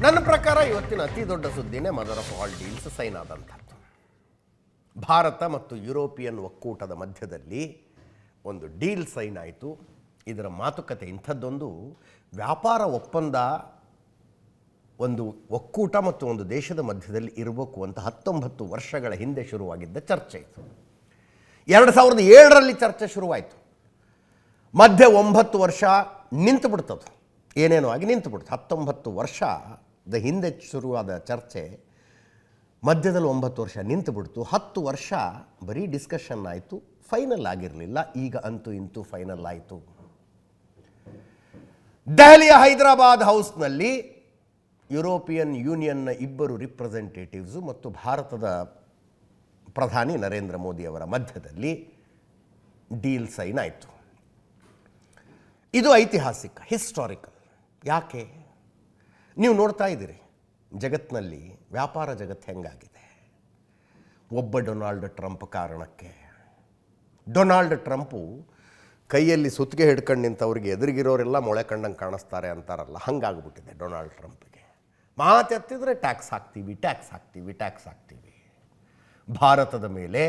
ನನ್ನ ಪ್ರಕಾರ ಇವತ್ತಿನ ಅತಿ ದೊಡ್ಡ ಸುದ್ದಿನೇ mother of all deals sign ಆದಂಥದ್ದು. ಭಾರತ ಮತ್ತು ಯುರೋಪಿಯನ್ ಒಕ್ಕೂಟದ ಮಧ್ಯದಲ್ಲಿ ಒಂದು ಡೀಲ್ ಸೈನ್ ಆಯಿತು. ಇದರ ಮಾತುಕತೆ ಇಂಥದ್ದೊಂದು ವ್ಯಾಪಾರ ಒಪ್ಪಂದ ಒಂದು ಒಕ್ಕೂಟ ಮತ್ತು ಒಂದು ದೇಶದ ಮಧ್ಯದಲ್ಲಿ ಇರಬೇಕು ಅಂತ 19 ವರ್ಷಗಳ ಹಿಂದೆ ಶುರುವಾಗಿದ್ದ ಚರ್ಚೆ ಇದು. 2007ರಲ್ಲಿ ಚರ್ಚೆ ಶುರುವಾಯಿತು. ಮಧ್ಯೆ 9 ವರ್ಷ ನಿಂತು ಬಿಡ್ತದೆ, ಏನೇನೋ ಆಗಿ ನಿಂತು ಬಿಡ್ತು. 19 ವರ್ಷದ ಹಿಂದೆ ಶುರುವಾದ ಚರ್ಚೆ ಮಧ್ಯದಲ್ಲಿ 9 ವರ್ಷ ನಿಂತು ಬಿಡ್ತು. 10 ವರ್ಷ ಬರೀ ಡಿಸ್ಕಷನ್ ಆಯಿತು, ಫೈನಲ್ ಆಗಿರಲಿಲ್ಲ. ಈಗ ಅಂತೂ ಇಂತೂ ಫೈನಲ್ ಆಯಿತು. ದೆಹಲಿಯ ಹೈದರಾಬಾದ್ ಹೌಸ್ನಲ್ಲಿ ಯುರೋಪಿಯನ್ ಯೂನಿಯನ್ನ 2 ರಿಪ್ರೆಸೆಂಟೇಟಿವ್ಸು ಮತ್ತು ಭಾರತದ ಪ್ರಧಾನಿ ನರೇಂದ್ರ ಮೋದಿಯವರ ಮಧ್ಯದಲ್ಲಿ ಡೀಲ್ ಸೈನ್ ಆಯಿತು. ಇದು ಐತಿಹಾಸಿಕ, ಹಿಸ್ಟಾರಿಕಲ್. ಯಾಕೆ? ನೀವು ನೋಡ್ತಾ ಇದ್ದೀರಿ ಜಗತ್ತಿನಲ್ಲಿ ವ್ಯಾಪಾರ ಜಗತ್ತು ಹೆಂಗಾಗಿದೆ. ಒಬ್ಬ ಡೊನಾಲ್ಡ್ ಟ್ರಂಪ್ ಕಾರಣಕ್ಕೆ. ಡೊನಾಲ್ಡ್ ಟ್ರಂಪು ಕೈಯಲ್ಲಿ ಸುತ್ತಿಗೆ ಹಿಡ್ಕೊಂಡು ನಿಂತವ್ರಿಗೆ ಎದುರಿಗಿರೋರೆಲ್ಲ ಮೊಳೆ ಕಂಡಂಗೆ ಕಾಣಿಸ್ತಾರೆ ಅಂತಾರಲ್ಲ, ಹಂಗಾಗ್ಬಿಟ್ಟಿದೆ ಡೊನಾಲ್ಡ್ ಟ್ರಂಪ್ಗೆ. ಮಾತೆತ್ತಿದ್ರೆ ಟ್ಯಾಕ್ಸ್ ಹಾಕ್ತೀವಿ, ಟ್ಯಾಕ್ಸ್ ಹಾಕ್ತೀವಿ, ಟ್ಯಾಕ್ಸ್ ಹಾಕ್ತೀವಿ. ಭಾರತದ ಮೇಲೆ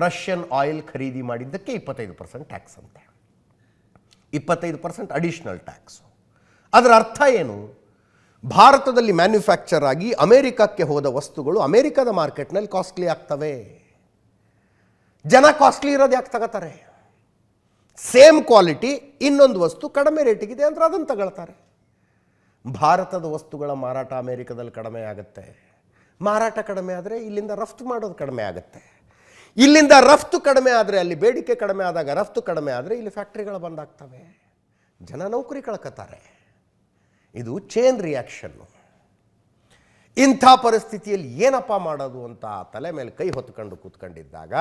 ರಷ್ಯನ್ ಆಯಿಲ್ ಖರೀದಿ ಮಾಡಿದ್ದಕ್ಕೆ 25% ಟ್ಯಾಕ್ಸ್ ಅಂತೆ, 25% ಅಡಿಷ್ನಲ್ ಟ್ಯಾಕ್ಸು. ಅದರ ಅರ್ಥ ಏನು? ಭಾರತದಲ್ಲಿ ಮ್ಯಾನ್ಯುಫ್ಯಾಕ್ಚರ್ ಆಗಿ ಅಮೇರಿಕಕ್ಕೆ ಹೋದ ವಸ್ತುಗಳು ಅಮೇರಿಕದ ಮಾರ್ಕೆಟ್ನಲ್ಲಿ ಕಾಸ್ಟ್ಲಿ ಆಗ್ತವೆ. ಜನ ಕಾಸ್ಟ್ಲಿ ಇರೋದು ಯಾಕೆ ತಗೋತಾರೆ? ಸೇಮ್ ಕ್ವಾಲಿಟಿ ಇನ್ನೊಂದು ವಸ್ತು ಕಡಿಮೆ ರೇಟಿಗಿದೆ ಅಂದರೆ ಅದನ್ನು ತಗೊಳ್ತಾರೆ. ಭಾರತದ ವಸ್ತುಗಳ ಮಾರಾಟ ಅಮೇರಿಕದಲ್ಲಿ ಕಡಿಮೆ ಆಗುತ್ತೆ. ಮಾರಾಟ ಕಡಿಮೆ ಆದರೆ ಇಲ್ಲಿಂದ ರಫ್ತು ಮಾಡೋದು ಕಡಿಮೆ ಆಗುತ್ತೆ. ಇಲ್ಲಿಂದ ರಫ್ತು ಕಡಿಮೆ ಆದರೆ ಅಲ್ಲಿ ಬೇಡಿಕೆ ಕಡಿಮೆ ಆದಾಗ ರಫ್ತು ಕಡಿಮೆ ಆದರೆ ಇಲ್ಲಿ ಫ್ಯಾಕ್ಟ್ರಿಗಳು ಬಂದಾಗ್ತವೆ, ಜನ ನೌಕರಿ ಕಳ್ಕೊತಾರೆ. ಇದು ಚೇನ್ ರಿಯಾಕ್ಷನ್ನು. ಇಂಥ ಪರಿಸ್ಥಿತಿಯಲ್ಲಿ ಏನಪ್ಪ ಮಾಡೋದು ಅಂತ ತಲೆ ಮೇಲೆ ಕೈ ಹೊತ್ಕೊಂಡು ಕೂತ್ಕೊಂಡಿದ್ದಾಗ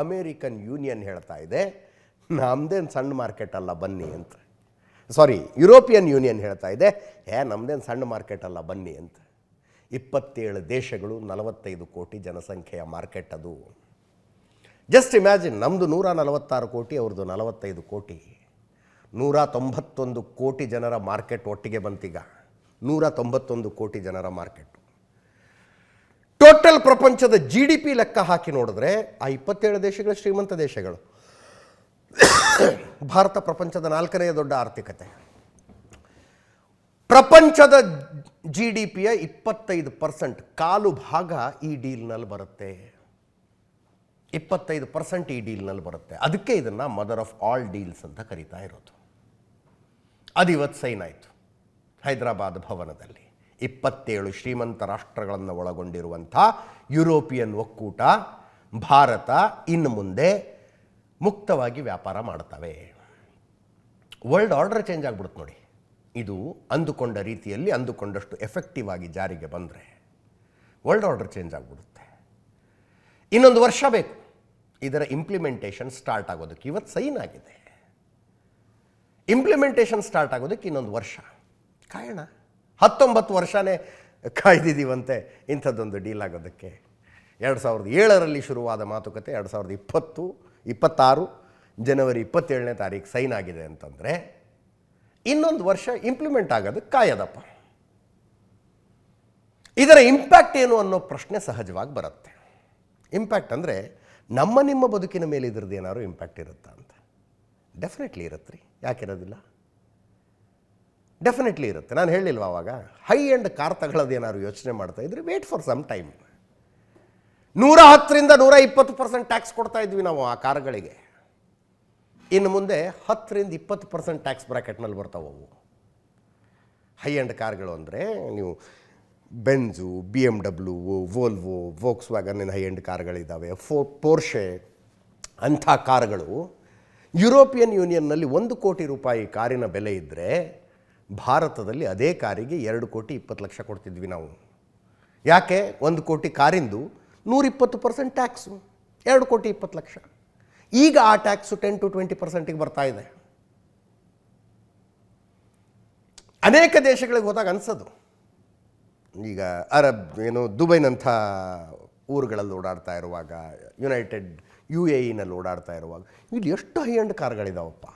ಅಮೇರಿಕನ್ ಯೂನಿಯನ್ ಹೇಳ್ತಾ ಇದೆ, ನಮ್ಮದೇನು ಸಣ್ಣ ಮಾರ್ಕೆಟ್ ಅಲ್ಲ ಬನ್ನಿ ಅಂತ. ಯುರೋಪಿಯನ್ ಯೂನಿಯನ್ ಹೇಳ್ತಾ ಇದೆ, ನಮ್ಮದೇನು ಸಣ್ಣ ಮಾರ್ಕೆಟ್ ಅಲ್ಲ ಬನ್ನಿ ಅಂತ. 27 ದೇಶಗಳು, 45 ಕೋಟಿ ಜನಸಂಖ್ಯೆಯ ಮಾರ್ಕೆಟ್ ಅದು. ಜಸ್ಟ್ ಇಮ್ಯಾಜಿನ್, ನಮ್ಮದು 146 ಕೋಟಿ, ಅವ್ರದ್ದು 45 ಕೋಟಿ. 191 ಕೋಟಿ ಜನರ ಮಾರ್ಕೆಟ್ ಒಟ್ಟಿಗೆ ಬಂತೀಗ. 191 ಕೋಟಿ ಜನರ ಮಾರ್ಕೆಟ್. ಟೋಟಲ್ ಪ್ರಪಂಚದ GDP ಲೆಕ್ಕ ಹಾಕಿ ನೋಡಿದ್ರೆ ಆ 27 ದೇಶಗಳು ಶ್ರೀಮಂತ ದೇಶಗಳು. ಭಾರತ ಪ್ರಪಂಚದ 4ನೇ ದೊಡ್ಡ ಆರ್ಥಿಕತೆ. ಪ್ರಪಂಚದ GDPಯ 25%, ಕಾಲು ಭಾಗ ಈ ಡೀಲ್ನಲ್ಲಿ ಬರುತ್ತೆ. 25% ಈ ಡೀಲ್ನಲ್ಲಿ ಬರುತ್ತೆ. ಅದಕ್ಕೆ ಇದನ್ನು ಮದರ್ ಆಫ್ ಆಲ್ ಡೀಲ್ಸ್ ಅಂತ ಕರೀತಾ ಇರೋದು. ಅದು ಇವತ್ತು ಸೈನ್ ಆಯಿತು ಹೈದರಾಬಾದ್ ಭವನದಲ್ಲಿ. 27 ಶ್ರೀಮಂತ ರಾಷ್ಟ್ರಗಳನ್ನು ಒಳಗೊಂಡಿರುವಂಥ ಯುರೋಪಿಯನ್ ಒಕ್ಕೂಟ, ಭಾರತ ಇನ್ನು ಮುಂದೆ ಮುಕ್ತವಾಗಿ ವ್ಯಾಪಾರ ಮಾಡ್ತವೆ. ವರ್ಲ್ಡ್ ಆರ್ಡರ್ ಚೇಂಜ್ ಆಗ್ಬಿಡುತ್ತೆ ನೋಡಿ. ಇದು ಅಂದುಕೊಂಡ ರೀತಿಯಲ್ಲಿ, ಅಂದುಕೊಂಡಷ್ಟು ಎಫೆಕ್ಟಿವ್ ಆಗಿ ಜಾರಿಗೆ ಬಂದರೆ ವರ್ಲ್ಡ್ ಆರ್ಡರ್ ಚೇಂಜ್ ಆಗಿಬಿಡುತ್ತೆ. ಇನ್ನೊಂದು ವರ್ಷ ಬೇಕು ಇದರ ಇಂಪ್ಲಿಮೆಂಟೇಷನ್ ಸ್ಟಾರ್ಟ್ ಆಗೋದಕ್ಕೆ. ಇವತ್ತು ಸೈನ್ ಆಗಿದೆ, ಇಂಪ್ಲಿಮೆಂಟೇಷನ್ ಸ್ಟಾರ್ಟ್ ಆಗೋದಕ್ಕೆ ಇನ್ನೊಂದು ವರ್ಷ ಕಾಯೋಣ. 19 ವರ್ಷನೇ ಕಾಯ್ದಿದ್ದೀವಂತೆ ಇಂಥದ್ದೊಂದು ಡೀಲ್ ಆಗೋದಕ್ಕೆ. 2007ರಲ್ಲಿ ಶುರುವಾದ ಮಾತುಕತೆ 2026 ಜನವರಿ 27ನೇ ತಾರೀಕು ಸೈನ್ ಆಗಿದೆ ಅಂತಂದರೆ ಇನ್ನೊಂದು ವರ್ಷ ಇಂಪ್ಲಿಮೆಂಟ್ ಆಗೋದಕ್ಕೆ ಕಾಯದಪ್ಪ. ಇದರ ಇಂಪ್ಯಾಕ್ಟ್ ಏನು ಅನ್ನೋ ಪ್ರಶ್ನೆ ಸಹಜವಾಗಿ ಬರುತ್ತೆ. ಇಂಪ್ಯಾಕ್ಟ್ ಅಂದರೆ ನಿಮ್ಮ ಬದುಕಿನ ಮೇಲೆ ಇದ್ರದ್ದು ಏನಾದ್ರು ಇಂಪ್ಯಾಕ್ಟ್ ಇರುತ್ತಾ ಅಂತ. ಡೆಫಿನೆಟ್ಲಿ ಇರುತ್ತೆ ರೀ, ಯಾಕಿರೋದಿಲ್ಲ? ಡೆಫಿನೆಟ್ಲಿ ಇರುತ್ತೆ. ನಾನು ಹೇಳಿಲ್ವ ಆವಾಗ, ಹೈ ಎಂಡ್ ಕಾರ್ ತಗೊಳ್ಳೋದೇನಾದ್ರು ಯೋಚನೆ ಮಾಡ್ತಾ ಇದ್ರಿ, ವೇಟ್ ಫಾರ್ ಸಮ್ ಟೈಮ್. 110ರಿಂದ 120% ಟ್ಯಾಕ್ಸ್ ಕೊಡ್ತಾ ಇದ್ವಿ ನಾವು ಆ ಕಾರುಗಳಿಗೆ. ಇನ್ನು ಮುಂದೆ 10ರಿಂದ 20% ಟ್ಯಾಕ್ಸ್ ಬ್ರ್ಯಾಕೆಟ್ನಲ್ಲಿ ಬರ್ತಾವವು ಹೈ ಎಂಡ್ ಕಾರ್ಗಳು. ಅಂದರೆ ನೀವು Benz, BMW, Volvo, Volkswagen high end ಕಾರ್ಗಳಿದ್ದಾವೆ, ಪೋರ್ಷೆ ಅಂಥ ಕಾರುಗಳು. ಯುರೋಪಿಯನ್ ಯೂನಿಯನ್ನಲ್ಲಿ 1 ಕೋಟಿ ರೂಪಾಯಿ ಕಾರಿನ ಬೆಲೆ ಇದ್ದರೆ ಭಾರತದಲ್ಲಿ ಅದೇ ಕಾರಿಗೆ 2 ಕೋಟಿ 20 ಲಕ್ಷ ಕೊಡ್ತಿದ್ವಿ ನಾವು. ಯಾಕೆ? 1 ಕೋಟಿ ಕಾರಿಂದು 120% ಟ್ಯಾಕ್ಸು, 2 ಕೋಟಿ 20 ಲಕ್ಷ. ಈಗ ಆ ಟ್ಯಾಕ್ಸು 10 to 20%ಗೆ ಬರ್ತಾ ಇದೆ. ಅನೇಕ ದೇಶಗಳಿಗೆ ಹೋದಾಗ ಅನಿಸೋದು, ಈಗ ದುಬೈನಂಥ ಊರುಗಳಲ್ಲಿ ಓಡಾಡ್ತಾ ಇರುವಾಗ, UAEನಲ್ಲಿ ಓಡಾಡ್ತಾ ಇರುವಾಗ, ಇಲ್ಲಿ ಎಷ್ಟು ಹೈ ಎಂಡ್ ಕಾರ್ಗಳಿದಾವಪ್ಪ,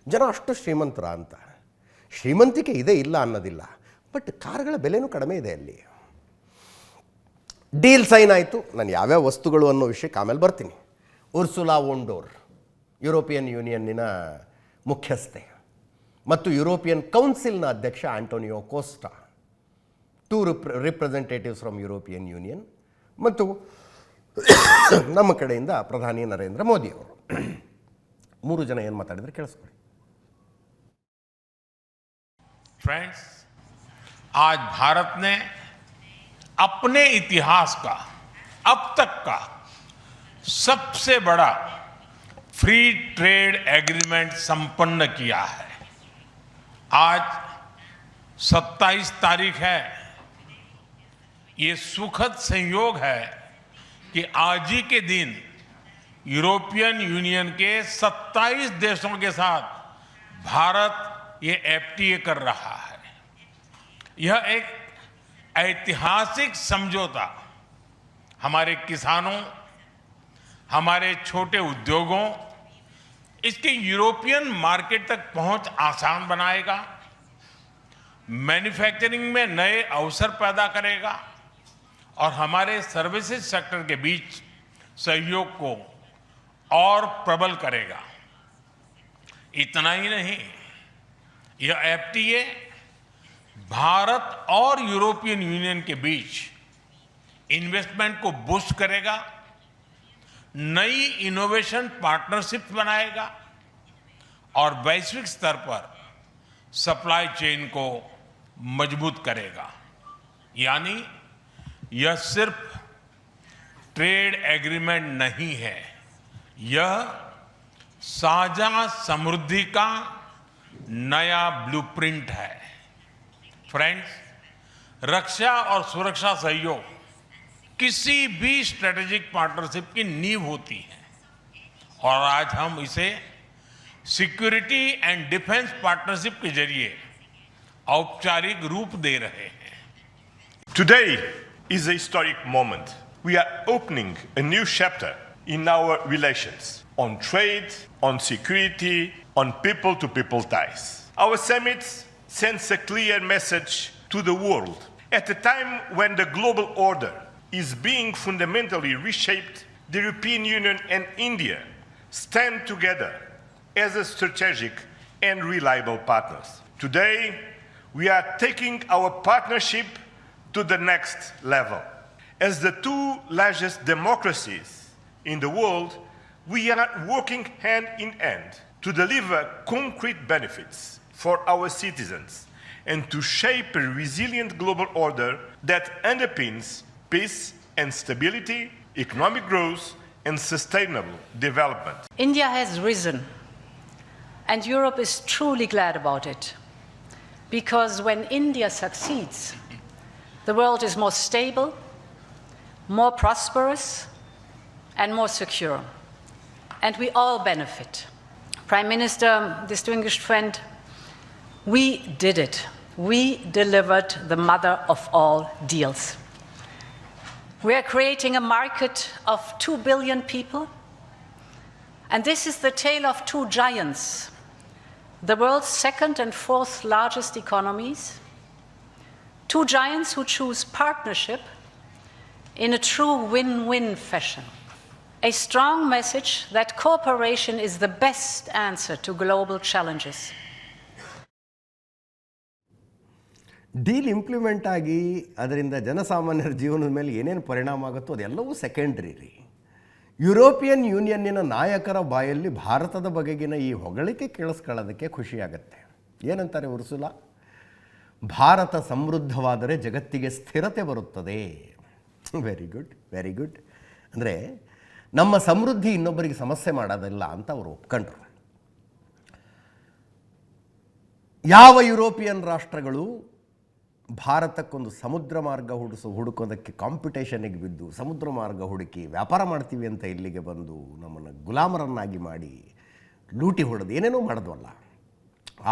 ಜನ ಅಷ್ಟು ಶ್ರೀಮಂತರ ಅಂತ. ಶ್ರೀಮಂತಿಕೆ ಇದೆ ಇಲ್ಲ ಅನ್ನೋದಿಲ್ಲ, ಬಟ್ ಕಾರ್ಗಳ ಬೆಲೆನೂ ಕಡಿಮೆ ಇದೆ ಅಲ್ಲಿ. ಡೀಲ್ ಸೈನ್ ಆಯಿತು. ನಾನು ಯಾವ್ಯಾವ ವಸ್ತುಗಳು ಅನ್ನೋ ವಿಷಯಕ್ಕೆ ಆಮೇಲೆ ಬರ್ತೀನಿ. ಉರ್ಸುಲಾ ವೊನ್ ಡೋರ್ ಯುರೋಪಿಯನ್ ಯೂನಿಯನ್ನಿನ ಮುಖ್ಯಸ್ಥೆ ಮತ್ತು ಯುರೋಪಿಯನ್ ಕೌನ್ಸಿಲ್ನ ಅಧ್ಯಕ್ಷ Antonio Costa, 2 representatives from European union ಮತ್ತು ನಮ್ಮ ಕಡೆಯಿಂದ ಪ್ರಧಾನಿ ನರೇಂದ್ರ ಮೋದಿ ಅವರು, 3 ಜನ ಏನು ಮಾತಾಡಿದ್ರೆ ಕೇಳಿಸ್ಕೊಳ್ಳಿ. फ्रेंड्स, आज भारत ने अपने इतिहास का अब तक का सबसे बड़ा फ्री ट्रेड एग्रीमेंट संपन्न किया है. आज 27 तारीख है. ये सुखद संयोग है कि आज ही के दिन यूरोपियन यूनियन के 27 देशों के साथ भारत ये एफटीए कर रहा है. यह एक ऐतिहासिक समझौता हमारे किसानों, हमारे छोटे उद्योगों, इसके यूरोपियन मार्केट तक पहुंच आसान बनाएगा, मैन्युफैक्चरिंग में नए अवसर पैदा करेगा और हमारे सर्विसेज सेक्टर के बीच सहयोग को और प्रबल करेगा. इतना ही नहीं, यह एफटीए भारत और यूरोपियन यूनियन के बीच इन्वेस्टमेंट को बूस्ट करेगा, नई इनोवेशन पार्टनरशिप बनाएगा और वैश्विक स्तर पर सप्लाई चेन को मजबूत करेगा. यानी यह सिर्फ ट्रेड एग्रीमेंट नहीं है, यह साझा समृद्धि का नया ब्लूप्रिंट है. फ्रेंड्स, रक्षा और सुरक्षा सहयोग किसी भी स्ट्रेटेजिक पार्टनरशिप की नींव होती है और आज हम इसे सिक्योरिटी एंड डिफेंस पार्टनरशिप के जरिए औपचारिक रूप दे रहे हैं. Today is a historic moment. We are opening a new chapter in our relations on trade, on security, on people-to-people ties. Our summit sends a clear message to the world. At a time when the global order is being fundamentally reshaped, the European Union and India stand together as a strategic and reliable partners. Today, we are taking our partnership to the next level. As the 2 largest democracies in the world, we are working hand in hand to deliver concrete benefits for our citizens and to shape a resilient global order that underpins peace and stability, economic growth, and sustainable development. India has risen, and Europe is truly glad about it. Because when India succeeds, the world is more stable, more prosperous, and more secure. And we all benefit. Prime Minister, distinguished friend, we did it. We delivered the mother of all deals. We are creating a market of 2 billion people. And this is the tale of 2 giants, the world's 2nd and 4th largest economies. 2 giants who choose partnership in a true win-win fashion. A strong message that cooperation is the best answer to global challenges. Deal implement ಆಗಿ ಅದರಿಂದ ಜನಸಾಮಾನ್ಯರ ಜೀವನದ ಮೇಲೆ ಏನೇನು ಪರಿಣಾಮ ಆಗುತ್ತೋ ಅದೆಲ್ಲವೂ secondary ರೀ. ಯುರೋಪಿಯನ್ ಯೂನಿಯನ್ನಿನ ನಾಯಕರ ಬಾಯಲ್ಲಿ ಭಾರತದ ಬಗೆಗಿನ ಈ ಹೊಗಳಿಕೆ ಕೇಳಿಸ್ಕೊಳ್ಳೋದಕ್ಕೆ ಖುಷಿಯಾಗತ್ತೆ. ಏನಂತಾರೆ ಉರ್ಸುಲಾ? ಭಾರತ ಸಮೃದ್ಧವಾದರೆ ಜಗತ್ತಿಗೆ ಸ್ಥಿರತೆ ಬರುತ್ತದೆ. Very good, very good. ಅಂದರೆ ನಮ್ಮ ಸಮೃದ್ಧಿ ಇನ್ನೊಬ್ಬರಿಗೆ ಸಮಸ್ಯೆ ಮಾಡೋದಿಲ್ಲ ಅಂತ ಅವರು ಒಪ್ಕೊಂಡ್ರು. ಯಾವ ಯುರೋಪಿಯನ್ ರಾಷ್ಟ್ರಗಳು ಭಾರತಕ್ಕೊಂದು ಸಮುದ್ರ ಮಾರ್ಗ ಹುಡುಕೋದಕ್ಕೆ ಕಾಂಪಿಟೇಷನಿಗೆ ಬಿದ್ದು ಸಮುದ್ರ ಮಾರ್ಗ ಹುಡುಕಿ ವ್ಯಾಪಾರ ಮಾಡ್ತೀವಿ ಅಂತ ಇಲ್ಲಿಗೆ ಬಂದು ನಮ್ಮನ್ನು ಗುಲಾಮರನ್ನಾಗಿ ಮಾಡಿ ಲೂಟಿ ಹೊಡೆದು ಏನೇನೋ ಮಾಡಿದ್ವಲ್ಲ,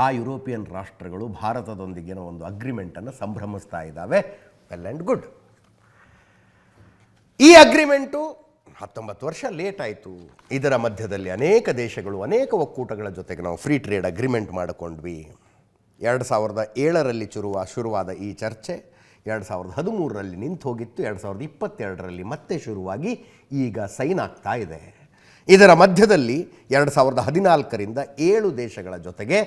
ಆ ಯುರೋಪಿಯನ್ ರಾಷ್ಟ್ರಗಳು ಭಾರತದೊಂದಿಗಿನ ಒಂದು ಅಗ್ರಿಮೆಂಟನ್ನು ಸಂಭ್ರಮಿಸ್ತಾ ಇದ್ದಾವೆ. Well and good. ಈ ಅಗ್ರಿಮೆಂಟು 19 ವರ್ಷ ಲೇಟ್ ಆಯಿತು. ಇದರ ಮಧ್ಯದಲ್ಲಿ ಅನೇಕ ದೇಶಗಳು, ಅನೇಕ ಒಕ್ಕೂಟಗಳ ಜೊತೆಗೆ ನಾವು ಫ್ರೀ ಟ್ರೇಡ್ ಅಗ್ರಿಮೆಂಟ್ ಮಾಡಿಕೊಂಡ್ವಿ. 2007ರಲ್ಲಿ ಶುರುವಾದ ಈ ಚರ್ಚೆ 2013ರಲ್ಲಿ ನಿಂತು ಹೋಗಿತ್ತು. 2022ರಲ್ಲಿ ಮತ್ತೆ ಶುರುವಾಗಿ ಈಗ ಸೈನ್ ಆಗ್ತಾ ಇದೆ. ಇದರ ಮಧ್ಯದಲ್ಲಿ 2014ರಿಂದ 7 ದೇಶಗಳ ಜೊತೆಗೆ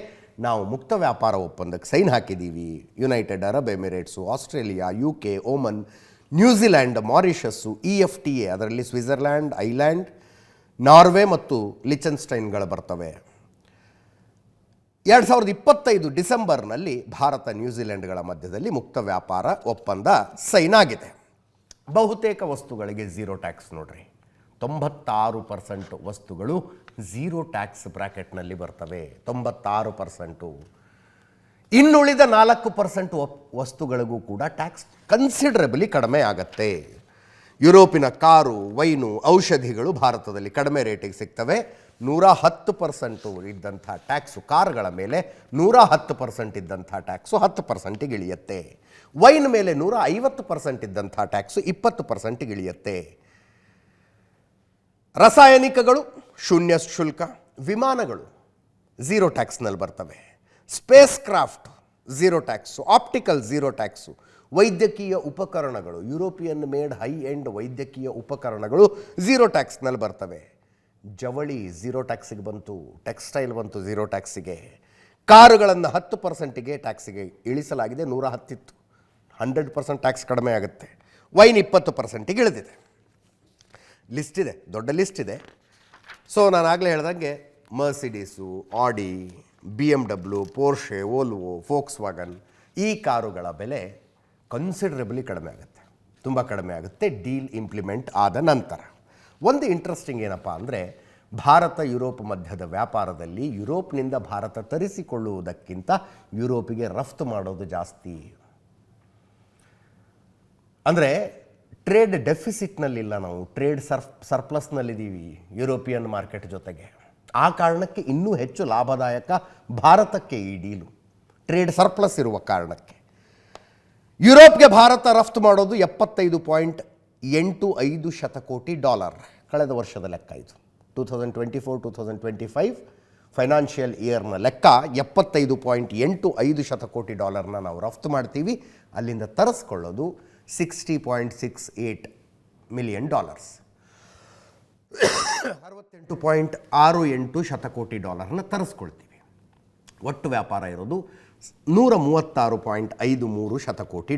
ನಾವು ಮುಕ್ತ ವ್ಯಾಪಾರ ಒಪ್ಪಂದಕ್ಕೆ ಸೈನ್ ಹಾಕಿದ್ದೀವಿ. United Arab Emirates, Australia, UK, Oman, New Zealand, Mauritius, EFTA, ಅದರಲ್ಲಿ ಸ್ವಿಟ್ಜರ್ಲ್ಯಾಂಡ್, ಐಲ್ಯಾಂಡ್, ನಾರ್ವೆ ಮತ್ತು ಲಿಚನ್ಸ್ಟೈನ್ಗಳು ಬರ್ತವೆ. 2025 ಡಿಸೆಂಬರ್ನಲ್ಲಿ ಭಾರತ ನ್ಯೂಜಿಲೆಂಡ್ಗಳ ಮಧ್ಯದಲ್ಲಿ ಮುಕ್ತ ವ್ಯಾಪಾರ ಒಪ್ಪಂದ ಸೈನ್ ಆಗಿದೆ. ಬಹುತೇಕ ವಸ್ತುಗಳಿಗೆ ಝೀರೋ ಟ್ಯಾಕ್ಸ್ ನೋಡ್ರಿ. 96% ವಸ್ತುಗಳು ಝೀರೋ ಟ್ಯಾಕ್ಸ್ ಬ್ರ್ಯಾಕೆಟ್ನಲ್ಲಿ ಬರ್ತವೆ. 96%. ಇನ್ನುಳಿದ 4% ವಸ್ತುಗಳಿಗೂ ಕೂಡ ಟ್ಯಾಕ್ಸ್ ಕನ್ಸಿಡರಬಲಿ ಕಡಿಮೆ ಆಗತ್ತೆ. ಯುರೋಪಿನ ಕಾರು, ವೈನು, ಔಷಧಿಗಳು ಭಾರತದಲ್ಲಿ ಕಡಿಮೆ ರೇಟಿಗೆ ಸಿಗ್ತವೆ. 110% ಇದ್ದಂಥ ಟ್ಯಾಕ್ಸು ಕಾರುಗಳ ಮೇಲೆ 110% ಇದ್ದಂಥ ಟ್ಯಾಕ್ಸು 10%ಗೆ ಇಳಿಯುತ್ತೆ. ವೈನ್ ಮೇಲೆ 150% ಇದ್ದಂಥ ಟ್ಯಾಕ್ಸು 20%ಗೆ ಇಳಿಯುತ್ತೆ. ರಾಸಾಯನಿಕಗಳು ಶೂನ್ಯ ಶುಲ್ಕ, ವಿಮಾನಗಳು ಝೀರೋ ಟ್ಯಾಕ್ಸ್ನಲ್ಲಿ ಬರ್ತವೆ. Space craft zero tax, optical zero tax, ವೈದ್ಯಕೀಯ ಉಪಕರಣಗಳು, ಯುರೋಪಿಯನ್ ಮೇಡ್ ಹೈ ಎಂಡ್ ವೈದ್ಯಕೀಯ ಉಪಕರಣಗಳು ಝೀರೋ ಟ್ಯಾಕ್ಸ್ನಲ್ಲಿ ಬರ್ತವೆ. ಜವಳಿ ಝೀರೋ ಟ್ಯಾಕ್ಸಿಗೆ ಬಂತು, ಟೆಕ್ಸ್ಟೈಲ್ ಬಂತು ಝೀರೋ ಟ್ಯಾಕ್ಸಿಗೆ. ಕಾರುಗಳನ್ನು 10%ಗೆ ಟ್ಯಾಕ್ಸಿಗೆ ಇಳಿಸಲಾಗಿದೆ. 110 ಇತ್ತು, 100% ಟ್ಯಾಕ್ಸ್ ಕಡಿಮೆ ಆಗುತ್ತೆ. ವೈನ್ 20%ಗೆ ಇಳಿದಿದೆ. ಲಿಸ್ಟ್ ಇದೆ, ದೊಡ್ಡ ಲಿಸ್ಟ್ ಇದೆ. ಸೊ ನಾನು ಆಗಲೇ ಹೇಳ್ದಂಗೆ ಮರ್ಸಿಡೀಸು, ಆಡಿ, BMW, ಪೋರ್ಷೆ, ವೋಲ್ವೋ, ಫೋಕ್ಸ್ ವ್ಯಾಗನ್ ಈ ಕಾರುಗಳ ಬೆಲೆ ಕನ್ಸಿಡರಬಲಿ ಕಡಿಮೆ ಆಗುತ್ತೆ, ತುಂಬ ಕಡಿಮೆ ಆಗುತ್ತೆ ಡೀಲ್ ಇಂಪ್ಲಿಮೆಂಟ್ ಆದ ನಂತರ. ಒಂದು ಇಂಟ್ರೆಸ್ಟಿಂಗ್ ಏನಪ್ಪ ಅಂದರೆ, ಭಾರತ ಯುರೋಪ್ ಮಧ್ಯದ ವ್ಯಾಪಾರದಲ್ಲಿ ಯುರೋಪ್ನಿಂದ ಭಾರತ ತರಿಸಿಕೊಳ್ಳುವುದಕ್ಕಿಂತ ಯುರೋಪಿಗೆ ರಫ್ತು ಮಾಡೋದು ಜಾಸ್ತಿ. ಅಂದರೆ ಟ್ರೇಡ್ ಡೆಫಿಸಿಟ್ನಲ್ಲಿಲ್ಲ, ನಾವು ಟ್ರೇಡ್ ಸರ್ಪ್ಲಸ್ನಲ್ಲಿದ್ದೀವಿ ಯುರೋಪಿಯನ್ ಮಾರ್ಕೆಟ್ ಜೊತೆಗೆ. ಆ ಕಾರಣಕ್ಕೆ ಇನ್ನೂ ಹೆಚ್ಚು ಲಾಭದಾಯಕ ಭಾರತಕ್ಕೆ ಈ ಡೀಲು, ಟ್ರೇಡ್ ಸರ್ಪ್ಲಸ್ ಇರುವ ಕಾರಣಕ್ಕೆ. ಯುರೋಪ್ಗೆ ಭಾರತ ರಫ್ತು ಮಾಡೋದು $75.85 ಶತಕೋಟಿ. ಕಳೆದ ವರ್ಷದ ಲೆಕ್ಕ ಇದು. 2024-2025 ಫೈನಾನ್ಷಿಯಲ್ ಇಯರ್ನ ಲೆಕ್ಕ $75.85 ಶತಕೋಟಿ ನಾವು ರಫ್ತು ಮಾಡ್ತೀವಿ. ಅಲ್ಲಿಂದ ತರಿಸ್ಕೊಳ್ಳೋದು $60.68 ಮಿಲಿಯನ್. 68.68 ಶತಕೋಟಿ ತರಿಸ್ಕೊಳ್ತೀವಿ. ಒಟ್ಟು ವ್ಯಾಪಾರ ಇರೋದು $136.53 ಶತಕೋಟಿ.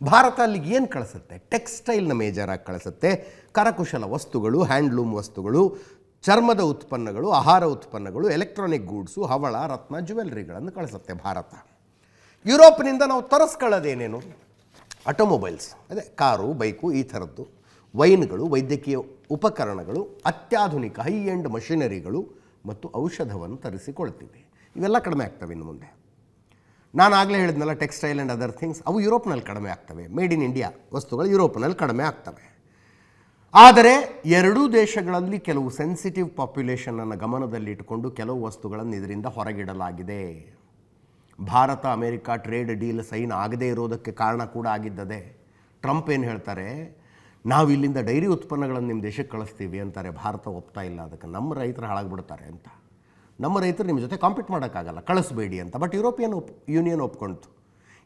ಭಾರತ ಅಲ್ಲಿಗೆ ಏನು ಕಳಿಸುತ್ತೆ? ಟೆಕ್ಸ್ಟೈಲ್ನ ಮೇಜರಾಗಿ ಕಳಿಸುತ್ತೆ. ಕರಕುಶಲ ವಸ್ತುಗಳು, ಹ್ಯಾಂಡ್ಲೂಮ್ ವಸ್ತುಗಳು, ಚರ್ಮದ ಉತ್ಪನ್ನಗಳು, ಆಹಾರ ಉತ್ಪನ್ನಗಳು, ಎಲೆಕ್ಟ್ರಾನಿಕ್ ಗೂಡ್ಸು, ಹವಳ, ರತ್ನ, ಜ್ಯುವೆಲ್ರಿಗಳನ್ನು ಕಳಿಸುತ್ತೆ ಭಾರತ. ಯುರೋಪ್ನಿಂದ ನಾವು ತರಿಸ್ಕೊಳ್ಳೋದೇನೇನು? ಆಟೋಮೊಬೈಲ್ಸ್, ಅದೇ ಕಾರು, ಬೈಕು, ಈ ಥರದ್ದು. ವೈನ್ಗಳು, ವೈದ್ಯಕೀಯ ಉಪಕರಣಗಳು, ಅತ್ಯಾಧುನಿಕ ಹೈ ಎಂಡ್ ಮಷಿನರಿಗಳು ಮತ್ತು ಔಷಧವನ್ನು ತರಿಸಿಕೊಳ್ತೀವಿ. ಇವೆಲ್ಲ ಕಡಿಮೆ ಆಗ್ತವೆ ಇನ್ನು ಮುಂದೆ. ನಾನು ಆಗಲೇ ಹೇಳಿದ್ನಲ್ಲ, ಟೆಕ್ಸ್ಟೈಲ್ ಆ್ಯಂಡ್ ಅದರ್ ಥಿಂಗ್ಸ್, ಅವು ಯುರೋಪ್ನಲ್ಲಿ ಕಡಿಮೆ ಆಗ್ತವೆ. ಮೇಡ್ ಇನ್ ಇಂಡಿಯಾ ವಸ್ತುಗಳು ಯುರೋಪ್ನಲ್ಲಿ ಕಡಿಮೆ ಆಗ್ತವೆ. ಆದರೆ ಎರಡೂ ದೇಶಗಳಲ್ಲಿ ಕೆಲವು ಸೆನ್ಸಿಟಿವ್ ಪಾಪ್ಯುಲೇಷನನ್ನು ಗಮನದಲ್ಲಿಟ್ಟುಕೊಂಡು ಕೆಲವು ವಸ್ತುಗಳನ್ನು ಇದರಿಂದ ಹೊರಗಿಡಲಾಗಿದೆ. ಭಾರತ ಅಮೇರಿಕಾ ಟ್ರೇಡ್ ಡೀಲ್ ಸೈನ್ ಆಗದೇ ಇರೋದಕ್ಕೆ ಕಾರಣ ಕೂಡ ಆಗಿದ್ದದೆ. ಟ್ರಂಪ್ ಏನು ಹೇಳ್ತಾರೆ, ನಾವು ಇಲ್ಲಿಂದ ಡೈರಿ ಉತ್ಪನ್ನಗಳನ್ನು ನಿಮ್ಮ ದೇಶಕ್ಕೆ ಕಳಿಸ್ತೀವಿ ಅಂತಾರೆ. ಭಾರತ ಒಪ್ತಾ ಇಲ್ಲ, ಅದಕ್ಕೆ ನಮ್ಮ ರೈತರು ಹಾಳಾಗ್ಬಿಡ್ತಾರೆ ಅಂತ. ನಮ್ಮ ರೈತರು ನಿಮ್ಮ ಜೊತೆ ಕಾಂಪೀಟ್ ಮಾಡೋಕ್ಕಾಗಲ್ಲ, ಕಳಿಸ್ಬೇಡಿ ಅಂತ. ಬಟ್ ಯುರೋಪಿಯನ್ ಯೂನಿಯನ್ ಒಪ್ಕೊಳ್ತು.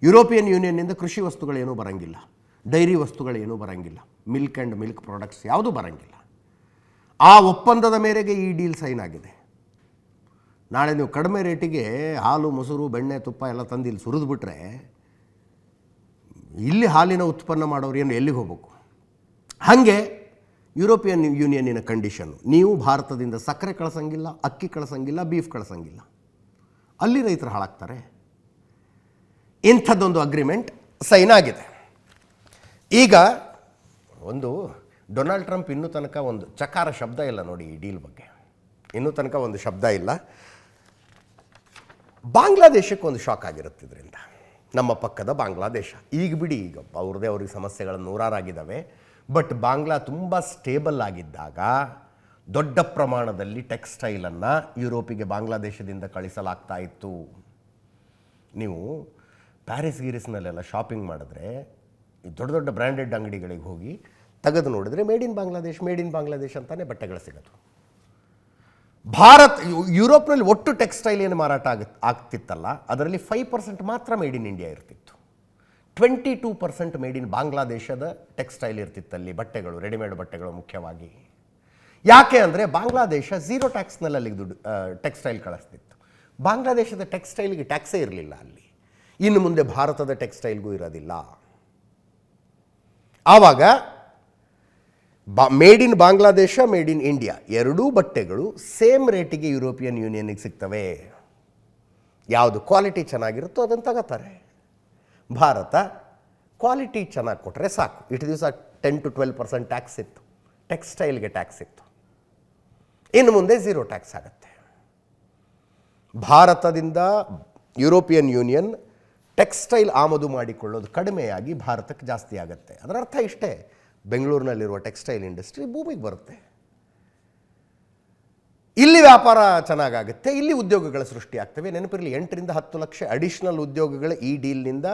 ಯುರೋಪಿಯನ್ ಯೂನಿಯನ್ನಿಂದ ಕೃಷಿ ವಸ್ತುಗಳೇನೂ ಬರೋಂಗಿಲ್ಲ, ಡೈರಿ ವಸ್ತುಗಳೇನೂ ಬರೋಂಗಿಲ್ಲ, ಮಿಲ್ಕ್ ಆ್ಯಂಡ್ ಮಿಲ್ಕ್ ಪ್ರಾಡಕ್ಟ್ಸ್ ಯಾವುದೂ ಬರೋಂಗಿಲ್ಲ. ಆ ಒಪ್ಪಂದದ ಮೇರೆಗೆ ಈ ಡೀಲ್ ಸೈನ್ ಆಗಿದೆ. ನಾಳೆ ನೀವು ಕಡಿಮೆ ರೇಟಿಗೆ ಹಾಲು, ಮೊಸರು, ಬೆಣ್ಣೆ, ತುಪ್ಪ ಎಲ್ಲ ತಂದು ಇಲ್ಲಿ ಸುರಿದ್ಬಿಟ್ರೆ ಇಲ್ಲಿ ಹಾಲಿನ ಉತ್ಪನ್ನ ಮಾಡೋರು ಏನು ಎಲ್ಲಿಗೆ ಹೋಗಬೇಕು? ಹಾಗೆ ಯುರೋಪಿಯನ್ ಯೂನಿಯನ್ನಿನ ಕಂಡೀಷನ್ನು, ನೀವು ಭಾರತದಿಂದ ಸಕ್ಕರೆ ಕಳಿಸಂಗಿಲ್ಲ, ಅಕ್ಕಿ ಕಳಿಸಂಗಿಲ್ಲ, ಬೀಫ್ ಕಳಿಸಂಗಿಲ್ಲ. ಅಲ್ಲಿ ರೈತರು ಹಾಳಾಗ್ತಾರೆ. ಇಂಥದ್ದೊಂದು ಅಗ್ರಿಮೆಂಟ್ ಸೈನ್ ಆಗಿದೆ. ಈಗ ಒಂದು ಡೊನಾಲ್ಡ್ ಟ್ರಂಪ್ ಇನ್ನೂ ತನಕ ಒಂದು ಚಕಾರ ಶಬ್ದ ಇಲ್ಲ ನೋಡಿ ಈ ಡೀಲ್ ಬಗ್ಗೆ, ಇನ್ನೂ ತನಕ ಒಂದು ಶಬ್ದ ಇಲ್ಲ. ಬಾಂಗ್ಲಾದೇಶಕ್ಕೆ ಒಂದು ಶಾಕ್ ಆಗಿರುತ್ತೆ ಇದರಿಂದ. ನಮ್ಮ ಪಕ್ಕದ ಬಾಂಗ್ಲಾದೇಶ, ಈಗ ಬಿಡಿ, ಈಗ ಅವ್ರಿಗೆ ಸಮಸ್ಯೆಗಳು ನೂರಾರಾಗಿದ್ದಾವೆ. ಬಟ್ ಬಾಂಗ್ಲಾ ತುಂಬ ಸ್ಟೇಬಲ್ ಆಗಿದ್ದಾಗ ದೊಡ್ಡ ಪ್ರಮಾಣದಲ್ಲಿ ಟೆಕ್ಸ್ಟೈಲನ್ನು ಯುರೋಪಿಗೆ ಬಾಂಗ್ಲಾದೇಶದಿಂದ ಕಳಿಸಲಾಗ್ತಾ ಇತ್ತು. ನೀವು ಪ್ಯಾರಿಸ್ ಗೀರಿಸ್ನಲ್ಲೆಲ್ಲ ಶಾಪಿಂಗ್ ಮಾಡಿದ್ರೆ ಈ ದೊಡ್ಡ ದೊಡ್ಡ ಬ್ರ್ಯಾಂಡೆಡ್ ಅಂಗಡಿಗಳಿಗೆ ಹೋಗಿ ತೆಗೆದು ನೋಡಿದ್ರೆ made in Bangladesh, made in Bangladesh ಅಂತಲೇ ಬಟ್ಟೆಗಳು ಸಿಗೋದು. ಯುರೋಪ್ನಲ್ಲಿ ಒಟ್ಟು ಟೆಕ್ಸ್ಟೈಲ್ ಏನು ಮಾರಾಟ ಆಗ್ತಿತ್ತಲ್ಲ, ಅದರಲ್ಲಿ 5% ಮಾತ್ರ ಮೇಡ್ ಇನ್ ಇಂಡಿಯಾ ಇರ್ತಿತ್ತು. 22% ಮೇಡ್ ಇನ್ ಬಾಂಗ್ಲಾದೇಶದ ಟೆಕ್ಸ್ಟೈಲ್ ಇರ್ತಿತ್ತಲ್ಲಿ, ಬಟ್ಟೆಗಳು, ರೆಡಿಮೇಡ್ ಬಟ್ಟೆಗಳು ಮುಖ್ಯವಾಗಿ. ಯಾಕೆ ಅಂದರೆ ಬಾಂಗ್ಲಾದೇಶ 0 ಟ್ಯಾಕ್ಸ್ನಲ್ಲಿ ಅಲ್ಲಿಗೆ ದುಡ್ಡು ಟೆಕ್ಸ್ಟೈಲ್ ಕಳಿಸ್ತಿತ್ತು. ಬಾಂಗ್ಲಾದೇಶದ ಟೆಕ್ಸ್ಟೈಲ್ಗೆ ಟ್ಯಾಕ್ಸೇ ಇರಲಿಲ್ಲ ಅಲ್ಲಿ. ಇನ್ನು ಮುಂದೆ ಭಾರತದ ಟೆಕ್ಸ್ಟೈಲ್ಗೂ ಇರೋದಿಲ್ಲ. ಆವಾಗ made in Bangladesh, made in India ಎರಡೂ ಬಟ್ಟೆಗಳು ಸೇಮ್ ರೇಟಿಗೆ ಯುರೋಪಿಯನ್ ಯೂನಿಯನ್ಗೆ ಸಿಗ್ತವೆ. ಯಾವುದು ಕ್ವಾಲಿಟಿ ಚೆನ್ನಾಗಿರುತ್ತೋ ಅದನ್ನು ತಗೋತಾರೆ. ಭಾರತ ಕ್ವಾಲಿಟಿ ಚೆನ್ನಾಗಿ ಕೊಟ್ಟರೆ ಸಾಕು. ಇಷ್ಟು ದಿವಸ 10 to 12% ಟ್ಯಾಕ್ಸ್ ಇತ್ತು, ಟೆಕ್ಸ್ಟೈಲ್ಗೆ ಟ್ಯಾಕ್ಸ್ ಇತ್ತು. ಇನ್ನು ಮುಂದೆ 0 ಟ್ಯಾಕ್ಸ್ ಆಗುತ್ತೆ. ಭಾರತದಿಂದ ಯುರೋಪಿಯನ್ ಯೂನಿಯನ್ ಟೆಕ್ಸ್ಟೈಲ್ ಆಮದು ಮಾಡಿಕೊಳ್ಳೋದು ಕಡಿಮೆಯಾಗಿ ಭಾರತಕ್ಕೆ ಜಾಸ್ತಿ ಆಗುತ್ತೆ. ಅದರ ಅರ್ಥ ಇಷ್ಟೇ, ಬೆಂಗಳೂರಿನಲ್ಲಿರುವ ಟೆಕ್ಸ್ಟೈಲ್ ಇಂಡಸ್ಟ್ರಿ ಭೂಮಿಗೆ ಬರುತ್ತೆ. ಇಲ್ಲಿ ವ್ಯಾಪಾರ ಚೆನ್ನಾಗಾಗುತ್ತೆ, ಇಲ್ಲಿ ಉದ್ಯೋಗಗಳ ಸೃಷ್ಟಿ ಆಗ್ತವೆ. ನೆನಪಿರಲಿ, 8 ರಿಂದ 10 ಲಕ್ಷ ಅಡಿಷನಲ್ ಉದ್ಯೋಗಗಳು ಈ ಡೀಲ್ನಿಂದ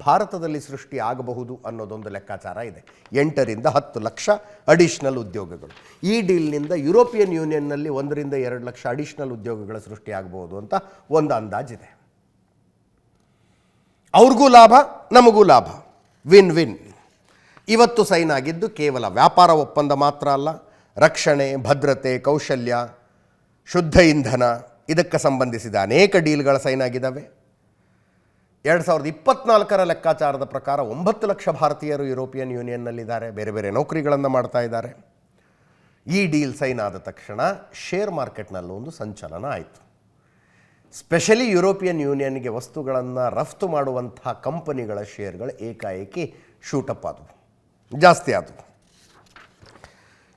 ಭಾರತದಲ್ಲಿ ಸೃಷ್ಟಿ ಆಗಬಹುದು ಅನ್ನೋದೊಂದು ಲೆಕ್ಕಾಚಾರ ಇದೆ. 8 ರಿಂದ 10 ಲಕ್ಷ ಅಡಿಷನಲ್ ಉದ್ಯೋಗಗಳು ಈ ಡೀಲ್ನಿಂದ ಯುರೋಪಿಯನ್ ಯೂನಿಯನ್ನಲ್ಲಿ 1 ರಿಂದ 2 ಲಕ್ಷ ಅಡಿಷನಲ್ ಉದ್ಯೋಗಗಳ ಸೃಷ್ಟಿ ಆಗಬಹುದು ಅಂತ ಒಂದು ಅಂದಾಜಿದೆ. ಅವ್ರಿಗೂ ಲಾಭ, ನಮಗೂ ಲಾಭ, ವಿನ್ ವಿನ್. ಇವತ್ತು ಸೈನ್ ಆಗಿದ್ದು ಕೇವಲ ವ್ಯಾಪಾರ ಒಪ್ಪಂದ ಮಾತ್ರ ಅಲ್ಲ, ರಕ್ಷಣೆ, ಭದ್ರತೆ, ಕೌಶಲ್ಯ, ಶುದ್ಧ ಇಂಧನ, ಇದಕ್ಕೆ ಸಂಬಂಧಿಸಿದ ಅನೇಕ ಡೀಲ್ಗಳ ಸೈನ್ ಆಗಿದ್ದಾವೆ. 2024 ಲೆಕ್ಕಾಚಾರದ ಪ್ರಕಾರ 9 ಲಕ್ಷ ಭಾರತೀಯರು ಯುರೋಪಿಯನ್ ಯೂನಿಯನ್ನಲ್ಲಿದ್ದಾರೆ, ಬೇರೆ ಬೇರೆ ನೌಕರಿಗಳನ್ನು ಮಾಡ್ತಾ ಇದ್ದಾರೆ. ಈ ಡೀಲ್ ಸೈನ್ ಆದ ತಕ್ಷಣ ಶೇರ್ ಮಾರ್ಕೆಟ್ನಲ್ಲೂ ಒಂದು ಸಂಚಲನ ಆಯಿತು. ಸ್ಪೆಷಲಿ ಯುರೋಪಿಯನ್ ಯೂನಿಯನ್ಗೆ ವಸ್ತುಗಳನ್ನು ರಫ್ತು ಮಾಡುವಂಥ ಕಂಪನಿಗಳ ಶೇರ್ಗಳು ಏಕಾಏಕಿ ಶೂಟಪ್ ಆದವು, ಜಾಸ್ತಿ ಆದವು.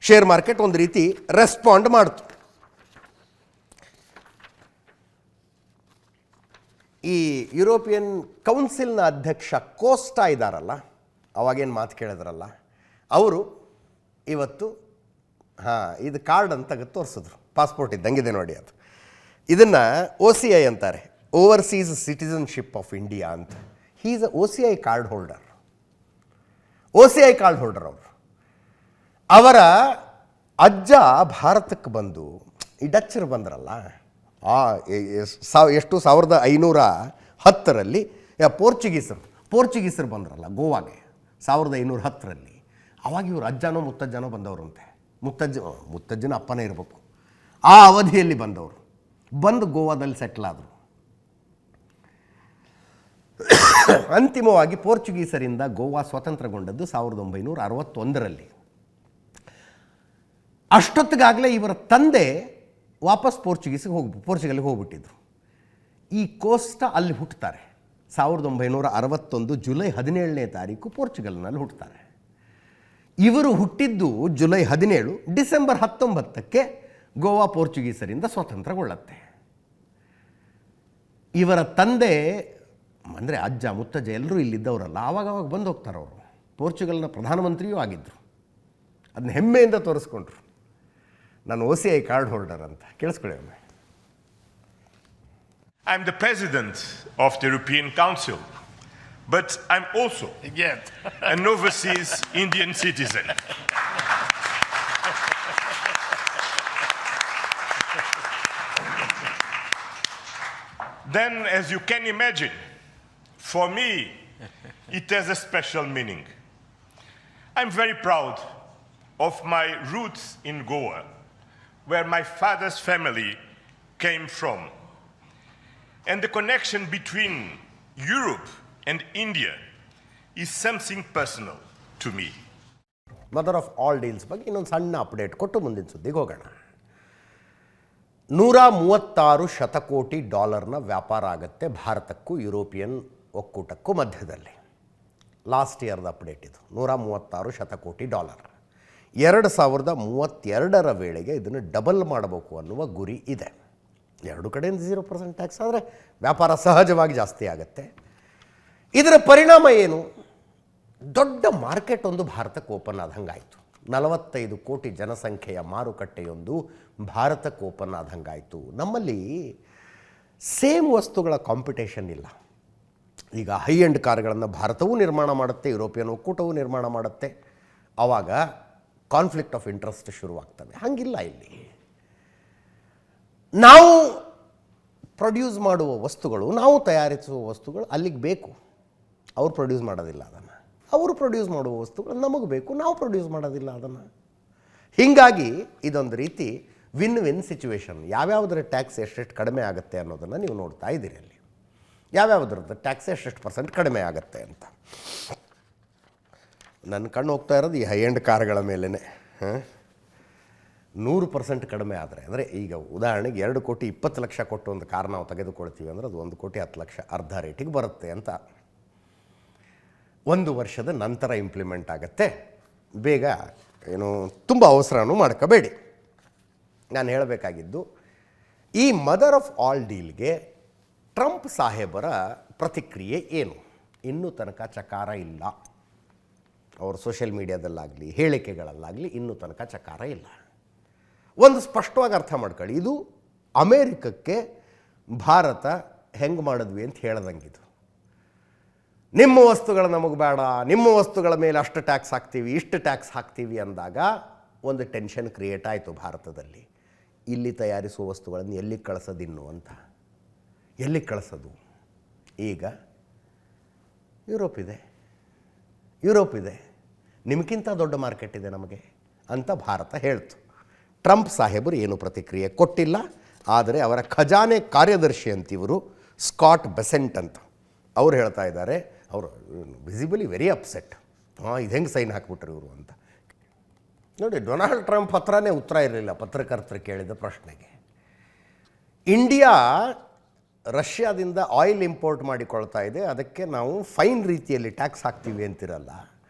ಶೇರ್ ಮಾರ್ಕೆಟ್ ಒಂದು ರೀತಿ ರೆಸ್ಪಾಂಡ್ ಮಾಡ್ತು. ಈ ಯುರೋಪಿಯನ್ ಕೌನ್ಸಿಲ್ನ ಅಧ್ಯಕ್ಷ ಕೋಸ್ಟಾ ಇದ್ದಾರಲ್ಲ, ಅವಾಗೇನು ಮಾತು ಕೇಳಿದ್ರಲ್ಲ, ಅವರು ಇವತ್ತು ಇದು ಕಾರ್ಡ್ ಅಂತ ತೋರಿಸಿದ್ರು, ಪಾಸ್ಪೋರ್ಟ್ ಇದ್ದಂಗಿದೆ ನೋಡಿ ಅದು. ಇದನ್ನು OCI ಅಂತಾರೆ, ಓವರ್ಸೀಸ್ ಸಿಟಿಸನ್ಶಿಪ್ ಆಫ್ ಇಂಡಿಯಾ ಅಂತ. He is a OCI card holder. OCI card holder ಅವರು. ಅವರ ಅಜ್ಜ ಭಾರತಕ್ಕೆ ಬಂದು, ಈ ಡಚ್ಚರು ಬಂದ್ರಲ್ಲ, ಎಷ್ಟು 1510ರಲ್ಲಿ ಪೋರ್ಚುಗೀಸರು ಬಂದ್ರಲ್ಲ ಗೋವಾಗೆ 1510ರಲ್ಲಿ. ಅವಾಗ ಇವರು ಅಜ್ಜನೋ ಮುತ್ತಜ್ಜನೋ ಬಂದವರಂತೆ. ಮುತ್ತಜ್ಜನ ಅಪ್ಪನೇ ಇರಬೇಕು. ಆ ಅವಧಿಯಲ್ಲಿ ಬಂದವರು ಬಂದು ಗೋವಾದಲ್ಲಿ ಸೆಟ್ಲ್ ಆದರು. ಅಂತಿಮವಾಗಿ ಪೋರ್ಚುಗೀಸರಿಂದ ಗೋವಾ ಸ್ವತಂತ್ರಗೊಂಡದ್ದು 1961ರಲ್ಲಿ. ಅಷ್ಟೊತ್ತಿಗಾಗಲೇ ಇವರ ತಂದೆ ವಾಪಸ್ ಪೋರ್ಚುಗಲ್ಗೆ ಹೋಗ್ಬಿಟ್ಟಿದ್ರು. ಈ ಕೋಸ್ಟಾ ಅಲ್ಲಿ ಹುಟ್ಟುತ್ತಾರೆ. 1961 ಜುಲೈ 17ನೇ ತಾರೀಕು ಪೋರ್ಚುಗಲ್ನಲ್ಲಿ ಹುಟ್ಟುತ್ತಾರೆ. ಇವರು ಹುಟ್ಟಿದ್ದು ಜುಲೈ 17, ಡಿಸೆಂಬರ್ 19ಕ್ಕೆ ಗೋವಾ ಪೋರ್ಚುಗೀಸರಿಂದ ಸ್ವತಂತ್ರಗೊಳ್ಳುತ್ತೆ. ಇವರ ತಂದೆ ಅಂದರೆ ಅಜ್ಜ ಮುತ್ತಜ್ಜ ಎಲ್ಲರೂ ಇಲ್ಲಿದ್ದವರಲ್ಲ, ಆವಾಗವಾಗ ಬಂದು ಹೋಗ್ತಾರೆ. ಅವರು ಪೋರ್ಚುಗಲ್ನ ಪ್ರಧಾನಮಂತ್ರಿಯೂ ಆಗಿದ್ದರು. ಅದನ್ನ ಹೆಮ್ಮೆಯಿಂದ ತೋರಿಸ್ಕೊಂಡ್ರು, ನಾನು OCI ಕಾರ್ಡ್ ಹೋಲ್ಡರ್ ಅಂತ. ಕೇಳಿಸ್ಕೊಳ್ಳಿ ಒಮ್ಮೆ. I'm the president of the European Council, but I'm also an overseas Indian citizen. Then, as you can imagine, for me, it has a special meaning. I'm very proud of my roots in Goa, where my father's family came from. And the connection between Europe and India is something personal to me. Mother of all deals ಬಗ್ಗೆ ಇನ್ನೊಂದು ಸಣ್ಣ update ಕೊಟ್ಟು ಮುಂದಿನ ಸುದ್ದಿಗೆ ಹೋಗೋಣ. $136 ಶತಕೋಟಿ ವ್ಯಾಪಾರ ಆಗುತ್ತೆ ಭಾರತಕ್ಕೂ ಯುರೋಪಿಯನ್ ಒಕ್ಕೂಟಕ್ಕೂ ಮಧ್ಯದಲ್ಲಿ. ಲಾಸ್ಟ್ ಇಯರ್ದ ಅಪ್ಡೇಟ್ ಇದು. $136 ಶತಕೋಟಿ. 2032 ವೇಳೆಗೆ ಇದನ್ನು ಡಬಲ್ ಮಾಡಬೇಕು ಅನ್ನುವ ಗುರಿ ಇದೆ. ಎರಡು ಕಡೆಯಿಂದ 0% ಟ್ಯಾಕ್ಸ್ ಆದರೆ ವ್ಯಾಪಾರ ಸಹಜವಾಗಿ ಜಾಸ್ತಿ ಆಗುತ್ತೆ. ಇದರ ಪರಿಣಾಮ ಏನು? ದೊಡ್ಡ ಮಾರ್ಕೆಟ್ ಒಂದು ಭಾರತಕ್ಕೆ ಓಪನ್ ಆದಂಗಾಯಿತು. 45 ಕೋಟಿ ಜನಸಂಖ್ಯೆಯ ಮಾರುಕಟ್ಟೆಯೊಂದು ಭಾರತಕ್ಕೆ ಓಪನ್ ಆದಂಗಾಯಿತು. ನಮ್ಮಲ್ಲಿ ಸೇಮ್ ವಸ್ತುಗಳ ಕಾಂಪಿಟೇಷನ್ ಇಲ್ಲ. ಈಗ ಹೈ ಎಂಡ್ ಕಾರ್ಗಳನ್ನು ಭಾರತವೂ ನಿರ್ಮಾಣ ಮಾಡುತ್ತೆ, ಯುರೋಪಿಯನ್ ಒಕ್ಕೂಟವೂ ನಿರ್ಮಾಣ ಮಾಡುತ್ತೆ. ಆವಾಗ ಕಾನ್ಫ್ಲಿಕ್ಟ್ ಆಫ್ ಇಂಟ್ರೆಸ್ಟ್ ಶುರುವಾಗ್ತವೆ. ಹಾಗಿಲ್ಲ ಇಲ್ಲಿ. ನಾವು ಪ್ರೊಡ್ಯೂಸ್ ಮಾಡುವ ವಸ್ತುಗಳು, ನಾವು ತಯಾರಿಸುವ ವಸ್ತುಗಳು ಅಲ್ಲಿಗೆ ಬೇಕು. ಅವ್ರು ಪ್ರೊಡ್ಯೂಸ್ ಮಾಡೋದಿಲ್ಲ ಅದನ್ನು. ಅವರು ಪ್ರೊಡ್ಯೂಸ್ ಮಾಡುವ ವಸ್ತುಗಳು ನಮಗೆ ಬೇಕು, ನಾವು ಪ್ರೊಡ್ಯೂಸ್ ಮಾಡೋದಿಲ್ಲ ಅದನ್ನು. ಹೀಗಾಗಿ ಇದೊಂದು ರೀತಿ ವಿನ್ ವಿನ್ ಸಿಚುವೇಶನ್. ಯಾವ್ಯಾವುದರ ಟ್ಯಾಕ್ಸ್ ಎಷ್ಟೆಷ್ಟು ಕಡಿಮೆ ಆಗುತ್ತೆ ಅನ್ನೋದನ್ನು ನೀವು ನೋಡ್ತಾ ಇದ್ದೀರಿ. ಅಲ್ಲಿ ಯಾವ್ಯಾವುದ್ರದ್ದು ಟ್ಯಾಕ್ಸ್ ಎಷ್ಟೆಷ್ಟು % ಕಡಿಮೆ ಆಗುತ್ತೆ ಅಂತ. ನನ್ನ ಕಣ್ಣು ಹೋಗ್ತಾ ಇರೋದು ಈ ಹೈ ಎಂಡ್ ಕಾರ್ಗಳ ಮೇಲೇ. 100% ಕಡಿಮೆ ಆದರೆ, ಅಂದರೆ ಈಗ ಉದಾಹರಣೆಗೆ 2,20,00,000 ಕೊಟ್ಟು ಒಂದು ಕಾರ್ ನಾವು ತೆಗೆದುಕೊಳ್ತೀವಿ ಅಂದರೆ ಅದು 1,10,00,000 ಅರ್ಧ ರೇಟಿಗೆ ಬರುತ್ತೆ ಅಂತ. 1 ವರ್ಷದ ನಂತರ ಇಂಪ್ಲಿಮೆಂಟ್ ಆಗುತ್ತೆ. ಬೇಗ ಏನು ತುಂಬ ಅವಸರನೂ ಮಾಡ್ಕೋಬೇಡಿ. ನಾನು ಹೇಳಬೇಕಾಗಿದ್ದು, ಈ ಮದರ್ ಆಫ್ ಆಲ್ ಡೀಲ್ಗೆ ಟ್ರಂಪ್ ಸಾಹೇಬರ ಪ್ರತಿಕ್ರಿಯೆ ಏನು? ಇನ್ನೂ ತನಕ ಚಕಾರ ಇಲ್ಲ. ಅವರು ಸೋಷಿಯಲ್ ಮೀಡಿಯಾದಲ್ಲಾಗಲಿ ಹೇಳಿಕೆಗಳಲ್ಲಾಗಲಿ ಇನ್ನೂ ತನಕ ಚಕಾರ ಇಲ್ಲ. ಒಂದು ಸ್ಪಷ್ಟವಾಗಿ ಅರ್ಥ ಮಾಡ್ಕೊಳ್ಳಿ, ಇದು ಅಮೇರಿಕಕ್ಕೆ ಭಾರತ ಹೆಂಗೆ ಮಾಡಿದ್ವಿ ಅಂತ ಹೇಳ್ದಂಗಿದು. ನಿಮ್ಮ ವಸ್ತುಗಳು ನಮಗೆ ಬೇಡ, ನಿಮ್ಮ ವಸ್ತುಗಳ ಮೇಲೆ ಅಷ್ಟು ಟ್ಯಾಕ್ಸ್ ಹಾಕ್ತೀವಿ, ಇಷ್ಟು ಟ್ಯಾಕ್ಸ್ ಹಾಕ್ತೀವಿ ಅಂದಾಗ ಒಂದು ಟೆನ್ಷನ್ ಕ್ರಿಯೇಟ್ ಆಯಿತು ಭಾರತದಲ್ಲಿ. ಇಲ್ಲಿ ತಯಾರಿಸುವ ವಸ್ತುಗಳನ್ನು ಎಲ್ಲಿಗೆ ಕಳಿಸೋದಿನ್ನು ಅಂತ. ಎಲ್ಲಿಗೆ ಕಳಿಸೋದು? ಈಗ ಯುರೋಪ್ ಇದೆ, ನಿಮಗಿಂತ ದೊಡ್ಡ ಮಾರ್ಕೆಟ್ ಇದೆ ನಮಗೆ ಅಂತ ಭಾರತ ಹೇಳ್ತು. ಟ್ರಂಪ್ ಸಾಹೇಬರು ಏನು ಪ್ರತಿಕ್ರಿಯೆ ಕೊಟ್ಟಿಲ್ಲ. ಆದರೆ ಅವರ ಖಜಾನೆ ಕಾರ್ಯದರ್ಶಿ ಅಂತಿವರು ಸ್ಕಾಟ್ ಬೆಸೆಂಟ್ ಅಂತ ಅವ್ರು ಹೇಳ್ತಾ ಇದ್ದಾರೆ. ಅವರು ವಿಸಿಬಲಿ ವೆರಿ ಅಪ್ಸೆಟ್. ಇದು ಹೆಂಗೆ ಸೈನ್ ಹಾಕ್ಬಿಟ್ರು ಇವರು ಅಂತ. ನೋಡಿ, ಡೊನಾಲ್ಡ್ ಟ್ರಂಪ್ ಹತ್ರನೇ ಉತ್ತರ ಇರಲಿಲ್ಲ ಪತ್ರಕರ್ತರು ಕೇಳಿದ ಪ್ರಶ್ನೆಗೆ. ಇಂಡಿಯಾ ರಷ್ಯಾದಿಂದ ಆಯಿಲ್ ಇಂಪೋರ್ಟ್ ಮಾಡಿಕೊಳ್ತಾ ಇದೆ, ಅದಕ್ಕೆ ನಾವು ಫೈನ್ ರೀತಿಯಲ್ಲಿ ಟ್ಯಾಕ್ಸ್ ಹಾಕ್ತೀವಿ ಅಂತಿರಲ್ಲ.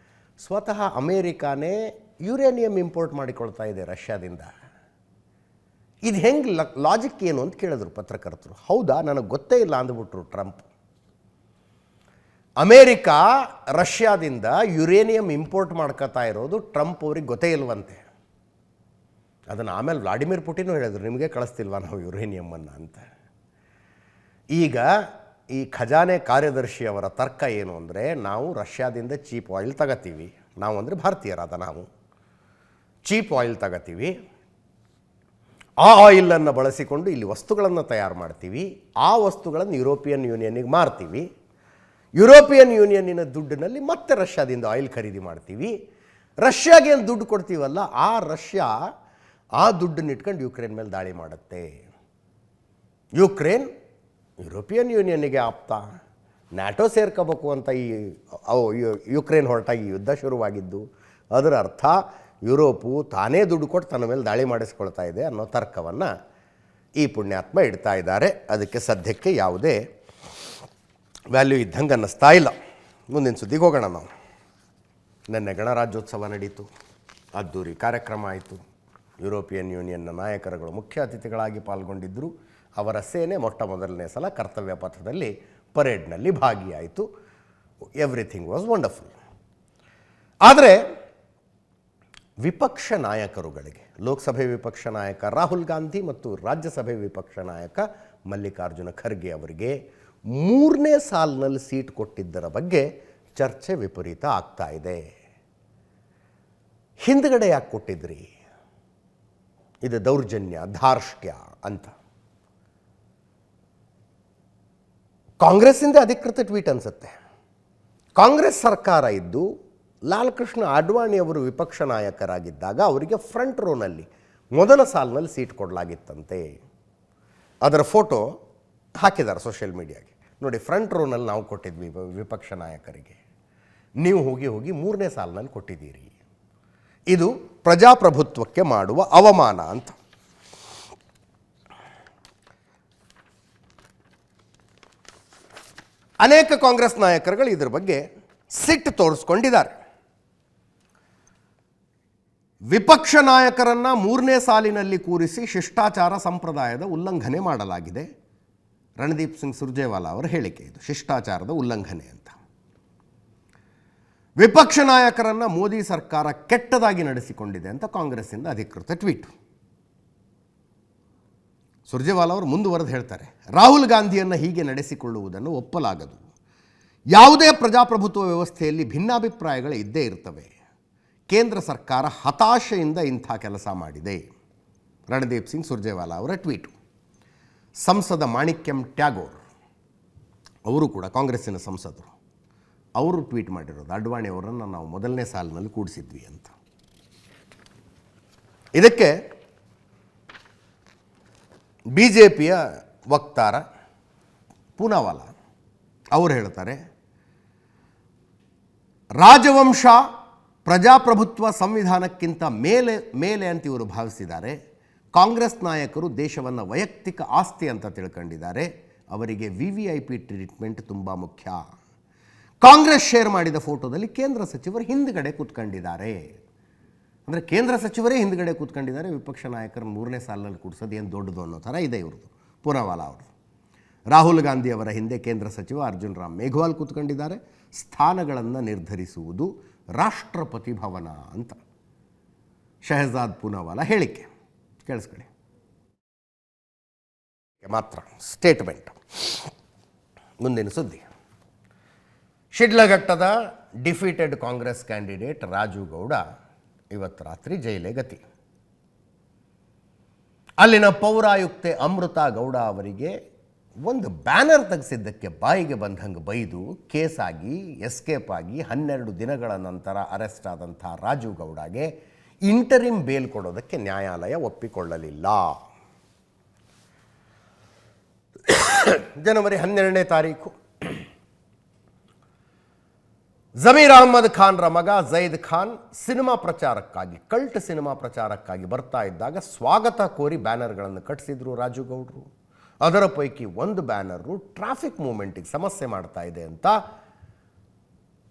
ಸ್ವತಃ ಅಮೇರಿಕಾನೇ ಯುರೇನಿಯಂ ಇಂಪೋರ್ಟ್ ಮಾಡಿಕೊಳ್ತಾ ಇದೆ ರಷ್ಯಾದಿಂದ. ಇದು ಹೆಂಗೆ ಲಾಜಿಕ್ ಏನು ಅಂತ ಕೇಳಿದ್ರು ಪತ್ರಕರ್ತರು. ಹೌದಾ, ನನಗೆ ಗೊತ್ತೇ ಇಲ್ಲ ಅಂದ್ಬಿಟ್ರು ಟ್ರಂಪ್. ಅಮೇರಿಕಾ ರಷ್ಯಾದಿಂದ ಯುರೇನಿಯಂ ಇಂಪೋರ್ಟ್ ಮಾಡ್ಕೋತಾ ಇರೋದು ಟ್ರಂಪ್ ಅವ್ರಿಗೆ ಗೊತ್ತೇ ಇಲ್ವಂತೆ. ಅದನ್ನು ಆಮೇಲೆ ವ್ಲಾಡಿಮಿರ್ ಪುಟಿನೂ ಹೇಳಿದ್ರು, ನಿಮಗೆ ಕಳಿಸ್ತಿಲ್ವಾ ನಾವು ಯುರೇನಿಯಮ್ಮನ್ನು ಅಂತ. ಈಗ ಈ ಖಜಾನೆ ಕಾರ್ಯದರ್ಶಿಯವರ ತರ್ಕ ಏನು ಅಂದರೆ, ನಾವು ರಷ್ಯಾದಿಂದ ಚೀಪ್ ಆಯಿಲ್ ತಗೋತೀವಿ, ನಾವು ಅಂದರೆ ಭಾರತೀಯರಾದ ನಾವು ಚೀಪ್ ಆಯಿಲ್ ತಗೋತೀವಿ, ಆ ಆಯಿಲನ್ನು ಬಳಸಿಕೊಂಡು ಇಲ್ಲಿ ವಸ್ತುಗಳನ್ನು ತಯಾರು ಮಾಡ್ತೀವಿ, ಆ ವಸ್ತುಗಳನ್ನು ಯುರೋಪಿಯನ್ ಯೂನಿಯನ್ನಿಗೆ ಮಾರ್ತೀವಿ, ಯುರೋಪಿಯನ್ ಯೂನಿಯನ್ನಿನ ದುಡ್ಡಿನಲ್ಲಿ ಮತ್ತೆ ರಷ್ಯಾದಿಂದ ಆಯಿಲ್ ಖರೀದಿ ಮಾಡ್ತೀವಿ, ರಷ್ಯಾಗೆ ಏನು ದುಡ್ಡು ಕೊಡ್ತೀವಲ್ಲ ಆ ರಷ್ಯಾ ಆ ದುಡ್ಡನ್ನ ಇಟ್ಕೊಂಡು ಯುಕ್ರೇನ್ ಮೇಲೆ ದಾಳಿ ಮಾಡುತ್ತೆ. ಯುಕ್ರೇನ್ ಯುರೋಪಿಯನ್ ಯೂನಿಯನ್ನಿಗೆ ಆಪ್ತ, ನ್ಯಾಟೋ ಸೇರ್ಕೋಬೇಕು ಅಂತ ಯುಕ್ರೇನ್ ಹೊರಟಾಗ ಈ ಯುದ್ಧ ಶುರುವಾಗಿದ್ದು. ಅದರ ಅರ್ಥ ಯುರೋಪು ತಾನೇ ದುಡ್ಡು ಕೊಟ್ಟು ತನ್ನ ಮೇಲೆ ದಾಳಿ ಮಾಡಿಸ್ಕೊಳ್ತಾ ಇದೆ ಅನ್ನೋ ತರ್ಕವನ್ನು ಈ ಪುಣ್ಯಾತ್ಮ ಇಡ್ತಾ ಇದ್ದಾರೆ. ಅದಕ್ಕೆ ಸದ್ಯಕ್ಕೆ ಯಾವುದೇ ವ್ಯಾಲ್ಯೂ ಇದ್ದಂಗೆ ಅನ್ನಿಸ್ತಾ ಇಲ್ಲ. ಮುಂದಿನ ಸುದ್ದಿಗೆ ಹೋಗೋಣ ನಾವು. ನಿನ್ನೆ ಗಣರಾಜ್ಯೋತ್ಸವ ನಡೀತು, ಅದ್ದೂರಿ ಕಾರ್ಯಕ್ರಮ ಆಯಿತು. ಯುರೋಪಿಯನ್ ಯೂನಿಯನ್ನ ನಾಯಕರುಗಳು ಮುಖ್ಯ ಅತಿಥಿಗಳಾಗಿ ಪಾಲ್ಗೊಂಡಿದ್ದರು. ಅವರ ಸೇನೆ ಮೊಟ್ಟ ಮೊದಲನೇ ಸಲ ಕರ್ತವ್ಯ ಪಥದಲ್ಲಿ ಪರೇಡ್ನಲ್ಲಿ ಭಾಗಿಯಾಯಿತು. Everything was wonderful. ಆದರೆ ವಿಪಕ್ಷ ನಾಯಕರುಗಳಿಗೆ, ಲೋಕಸಭೆ ವಿಪಕ್ಷ ನಾಯಕ ರಾಹುಲ್ ಗಾಂಧಿ ಮತ್ತು ರಾಜ್ಯಸಭೆ ವಿಪಕ್ಷ ನಾಯಕ ಮಲ್ಲಿಕಾರ್ಜುನ ಖರ್ಗೆ ಅವರಿಗೆ 3ನೇ ಸಾಲಿನಲ್ಲಿ ಸೀಟ್ ಕೊಟ್ಟಿದ್ದರ ಬಗ್ಗೆ ಚರ್ಚೆ ವಿಪರೀತ ಆಗ್ತಾ ಇದೆ. ಹಿಂದ್ಗಡೆ ಯಾಕೆ ಕೊಟ್ಟಿದ್ರಿ? ಇದು ದೌರ್ಜನ್ಯ, ಧಾರ್ಷ್ಟ್ಯ ಅಂತ ಕಾಂಗ್ರೆಸ್ಸಿಂದ ಅಧಿಕೃತ ಟ್ವೀಟ್ ಅನಿಸುತ್ತೆ. ಕಾಂಗ್ರೆಸ್ ಸರ್ಕಾರ ಇದ್ದು ಲಾಲ್ ಕೃಷ್ಣ ಅಡ್ವಾಣಿ ಅವರು ವಿಪಕ್ಷ ನಾಯಕರಾಗಿದ್ದಾಗ ಅವರಿಗೆ ಫ್ರಂಟ್ ರೋನಲ್ಲಿ ಮೊದಲ ಸಾಲಿನಲ್ಲಿ ಸೀಟ್ ಕೊಡಲಾಗಿತ್ತಂತೆ. ಅದರ ಫೋಟೋ ಹಾಕಿದ್ದಾರೆ ಸೋಷಿಯಲ್ ಮೀಡಿಯಾಗೆ. ನೋಡಿ, ಫ್ರಂಟ್ ರೋನಲ್ಲಿ ನಾವು ಕೊಟ್ಟಿದ್ವಿ ವಿಪಕ್ಷ ನಾಯಕರಿಗೆ, ನೀವು ಹೋಗಿ 3ನೇ ಸಾಲಿನಲ್ಲಿ ಕೊಟ್ಟಿದ್ದೀರಿ. ಇದು ಪ್ರಜಾಪ್ರಭುತ್ವಕ್ಕೆ ಮಾಡುವ ಅವಮಾನ ಅಂತ. ಅನೇಕ ಕಾಂಗ್ರೆಸ್ ನಾಯಕರುಗಳು ಇದರ ಬಗ್ಗೆ ಸಿಟ್ಟು ತೋರಿಸ್ಕೊಂಡಿದ್ದಾರೆ. ವಿಪಕ್ಷ ನಾಯಕರನ್ನ 3ನೇ ಸಾಲಿನಲ್ಲಿ ಕೂರಿಸಿ ಶಿಷ್ಟಾಚಾರ ಸಂಪ್ರದಾಯದ ಉಲ್ಲಂಘನೆ ಮಾಡಲಾಗಿದೆ. ರಣದೀಪ್ ಸಿಂಗ್ ಸುರ್ಜೇವಾಲಾ ಅವರ ಹೇಳಿಕೆ ಇದು, ಶಿಷ್ಟಾಚಾರದ ಉಲ್ಲಂಘನೆ ಅಂತ. ವಿಪಕ್ಷ ನಾಯಕರನ್ನು ಮೋದಿ ಸರ್ಕಾರ ಕೆಟ್ಟದಾಗಿ ನಡೆಸಿಕೊಂಡಿದೆ ಅಂತ ಕಾಂಗ್ರೆಸ್ಸಿಂದ ಅಧಿಕೃತ ಟ್ವೀಟ್. ಸುರ್ಜೇವಾಲಾ ಅವರು ಮುಂದುವರೆದು ಹೇಳ್ತಾರೆ, ರಾಹುಲ್ ಗಾಂಧಿಯನ್ನು ಹೀಗೆ ನಡೆಸಿಕೊಳ್ಳುವುದನ್ನು ಒಪ್ಪಲಾಗದು. ಯಾವುದೇ ಪ್ರಜಾಪ್ರಭುತ್ವ ವ್ಯವಸ್ಥೆಯಲ್ಲಿ ಭಿನ್ನಾಭಿಪ್ರಾಯಗಳು ಇದ್ದೇ ಇರ್ತವೆ. ಕೇಂದ್ರ ಸರ್ಕಾರ ಹತಾಶೆಯಿಂದ ಇಂಥ ಕೆಲಸ ಮಾಡಿದೆ. ರಣದೀಪ್ ಸಿಂಗ್ ಸುರ್ಜೇವಾಲಾ ಅವರ ಟ್ವೀಟು. ಸಂಸದ ಮಾಣಿಕ್ಯಂ ಟ್ಯಾಗೋರ್ ಅವರು ಕೂಡ ಕಾಂಗ್ರೆಸ್ಸಿನ ಸಂಸದರು, ಅವರು ಟ್ವೀಟ್ ಮಾಡಿರೋದು ಅಡ್ವಾಣಿ ಅವರನ್ನು ನಾವು ಮೊದಲನೇ ಸಾಲಿನಲ್ಲಿ ಕೂಡಿಸಿದ್ವಿ ಅಂತ. ಇದಕ್ಕೆ BJPಯ ವಕ್ತಾರ ಪೂನಾವಾಲಾ ಅವರು ಹೇಳ್ತಾರೆ, ರಾಜವಂಶ ಪ್ರಜಾಪ್ರಭುತ್ವ ಸಂವಿಧಾನಕ್ಕಿಂತ ಮೇಲೆ ಅಂತ ಇವರು ಭಾವಿಸಿದ್ದಾರೆ. ಕಾಂಗ್ರೆಸ್ ನಾಯಕರು ದೇಶವನ್ನು ವೈಯಕ್ತಿಕ ಆಸ್ತಿ ಅಂತ ತಿಳ್ಕೊಂಡಿದ್ದಾರೆ. ಅವರಿಗೆ VVIP ಟ್ರೀಟ್ಮೆಂಟ್ ತುಂಬ ಮುಖ್ಯ. ಕಾಂಗ್ರೆಸ್ ಶೇರ್ ಮಾಡಿದ ಫೋಟೋದಲ್ಲಿ ಕೇಂದ್ರ ಸಚಿವರು ಹಿಂದ್ಗಡೆ ಕೂತ್ಕೊಂಡಿದ್ದಾರೆ. ಅಂದರೆ ಕೇಂದ್ರ ಸಚಿವರೇ ಹಿಂದ್ಗಡೆ ಕೂತ್ಕೊಂಡಿದ್ದಾರೆ, ವಿಪಕ್ಷ ನಾಯಕರ 3ನೇ ಸಾಲಿನಲ್ಲಿ ಕೂಡಿಸೋದು ಏನು ದೊಡ್ಡದು ಅನ್ನೋ ಥರ ಇದೆ ಇವ್ರದ್ದು. ಪೂನಾವಾಲಾ ಅವರು ರಾಹುಲ್ ಗಾಂಧಿ ಅವರ ಹಿಂದೆ ಕೇಂದ್ರ ಸಚಿವ ಅರ್ಜುನ್ ರಾಮ್ ಮೇಘವಾಲ್ ಕೂತ್ಕೊಂಡಿದ್ದಾರೆ. ಸ್ಥಾನಗಳನ್ನು ನಿರ್ಧರಿಸುವುದು ರಾಷ್ಟ್ರಪತಿ ಭವನ ಅಂತ ಶಹಜಾದ್ ಪೂನಾವಾಲಾ ಹೇಳಿಕೆ. ಕೇಳಿಸ್ಕೊಳ್ಳಿ ಮಾತ್ರ ಸ್ಟೇಟ್ಮೆಂಟ್. ಮುಂದಿನ ಸುದ್ದಿ, ಶಿಡ್ಲಘಟ್ಟದ ಡಿಫೀಟೆಡ್ ಕಾಂಗ್ರೆಸ್ ಕ್ಯಾಂಡಿಡೇಟ್ ರಾಜು ಗೌಡ ಇವತ್ತು ರಾತ್ರಿ ಜೈಲೇ ಗತಿ. ಅಲ್ಲಿನ ಪೌರಾಯುಕ್ತೆ ಅಮೃತಾ ಗೌಡ ಅವರಿಗೆ ಒಂದು ಬ್ಯಾನರ್ ತೆಗೆಸಿದ್ದಕ್ಕೆ ಬಾಯಿಗೆ ಬಂದಂಗೆ ಬೈದು ಕೇಸಾಗಿ ಎಸ್ಕೇಪ್ ಆಗಿ 12 ದಿನಗಳ ನಂತರ ಅರೆಸ್ಟ್ ಆದಂಥ ರಾಜು ಗೌಡಗೆ ಇಂಟರಿಮ್ ಬೇಲ್ ಕೊಡೋದಕ್ಕೆ ನ್ಯಾಯಾಲಯ ಒಪ್ಪಿಕೊಳ್ಳಲಿಲ್ಲ. ಜನವರಿ 12ನೇ ತಾರೀಕು ಜಮೀರ್ ಅಹ್ಮದ್ ಖಾನ್ರ ಮಗ ಜೈದ್ ಖಾನ್ ಸಿನಿಮಾ ಪ್ರಚಾರಕ್ಕಾಗಿ, ಕಲ್ಟ್ ಸಿನಿಮಾ ಪ್ರಚಾರಕ್ಕಾಗಿ ಬರ್ತಾ ಇದ್ದಾಗ ಸ್ವಾಗತ ಕೋರಿ ಬ್ಯಾನರ್ಗಳನ್ನು ಕಟ್ಟಿಸಿದ್ರು ರಾಜು ಗೌಡರು. ಅದರ ಪೈಕಿ ಒಂದು ಬ್ಯಾನರು ಟ್ರಾಫಿಕ್ ಮೂವ್ಮೆಂಟಿಗೆ ಸಮಸ್ಯೆ ಮಾಡ್ತಾ ಇದೆ ಅಂತ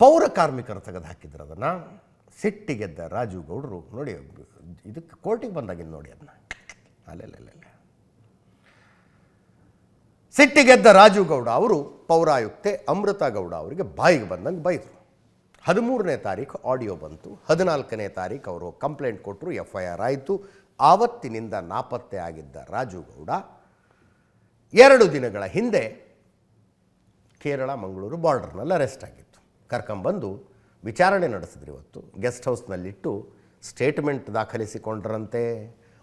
ಪೌರ ಕಾರ್ಮಿಕರು ತೆಗೆದು ಹಾಕಿದ್ರು. ಅದನ್ನು ಸಿಟ್ಟಿಗೆದ್ದ ರಾಜು ಗೌಡರು ನೋಡಿ, ಇದಕ್ಕೆ ಕೋರ್ಟಿಗೆ ಬಂದಾಗಿದ್ದು ನೋಡಿ, ಅದನ್ನ ಅಲ್ಲೆಲ್ಲ ಸಿಟ್ಟಿಗೆದ್ದ ರಾಜು ಗೌಡ ಅವರು ಪೌರಾಯುಕ್ತೆ ಅಮೃತಾ ಗೌಡ ಅವರಿಗೆ ಬಾಯಿಗೆ ಬಂದಂಗೆ ಬೈದರು. 13ನೇ ತಾರೀಕು ಆಡಿಯೋ ಬಂತು. 14ನೇ ತಾರೀಕು ಅವರು ಕಂಪ್ಲೇಂಟ್ ಕೊಟ್ಟರು, FIR ಆಯಿತು. ಆವತ್ತಿನಿಂದ ನಾಪತ್ತೆ ಆಗಿದ್ದ ರಾಜು ಗೌಡ 2 ದಿನಗಳ ಹಿಂದೆ ಕೇರಳ ಮಂಗಳೂರು ಬಾರ್ಡರ್ನಲ್ಲಿ ಅರೆಸ್ಟ್ ಆಗಿತ್ತು. ಕರ್ಕೊಂಬಂದು ವಿಚಾರಣೆ ನಡೆಸಿದ್ರು. ಇವತ್ತು ಗೆಸ್ಟ್ ಹೌಸ್ನಲ್ಲಿಟ್ಟು ಸ್ಟೇಟ್ಮೆಂಟ್ ದಾಖಲಿಸಿಕೊಂಡ್ರಂತೆ,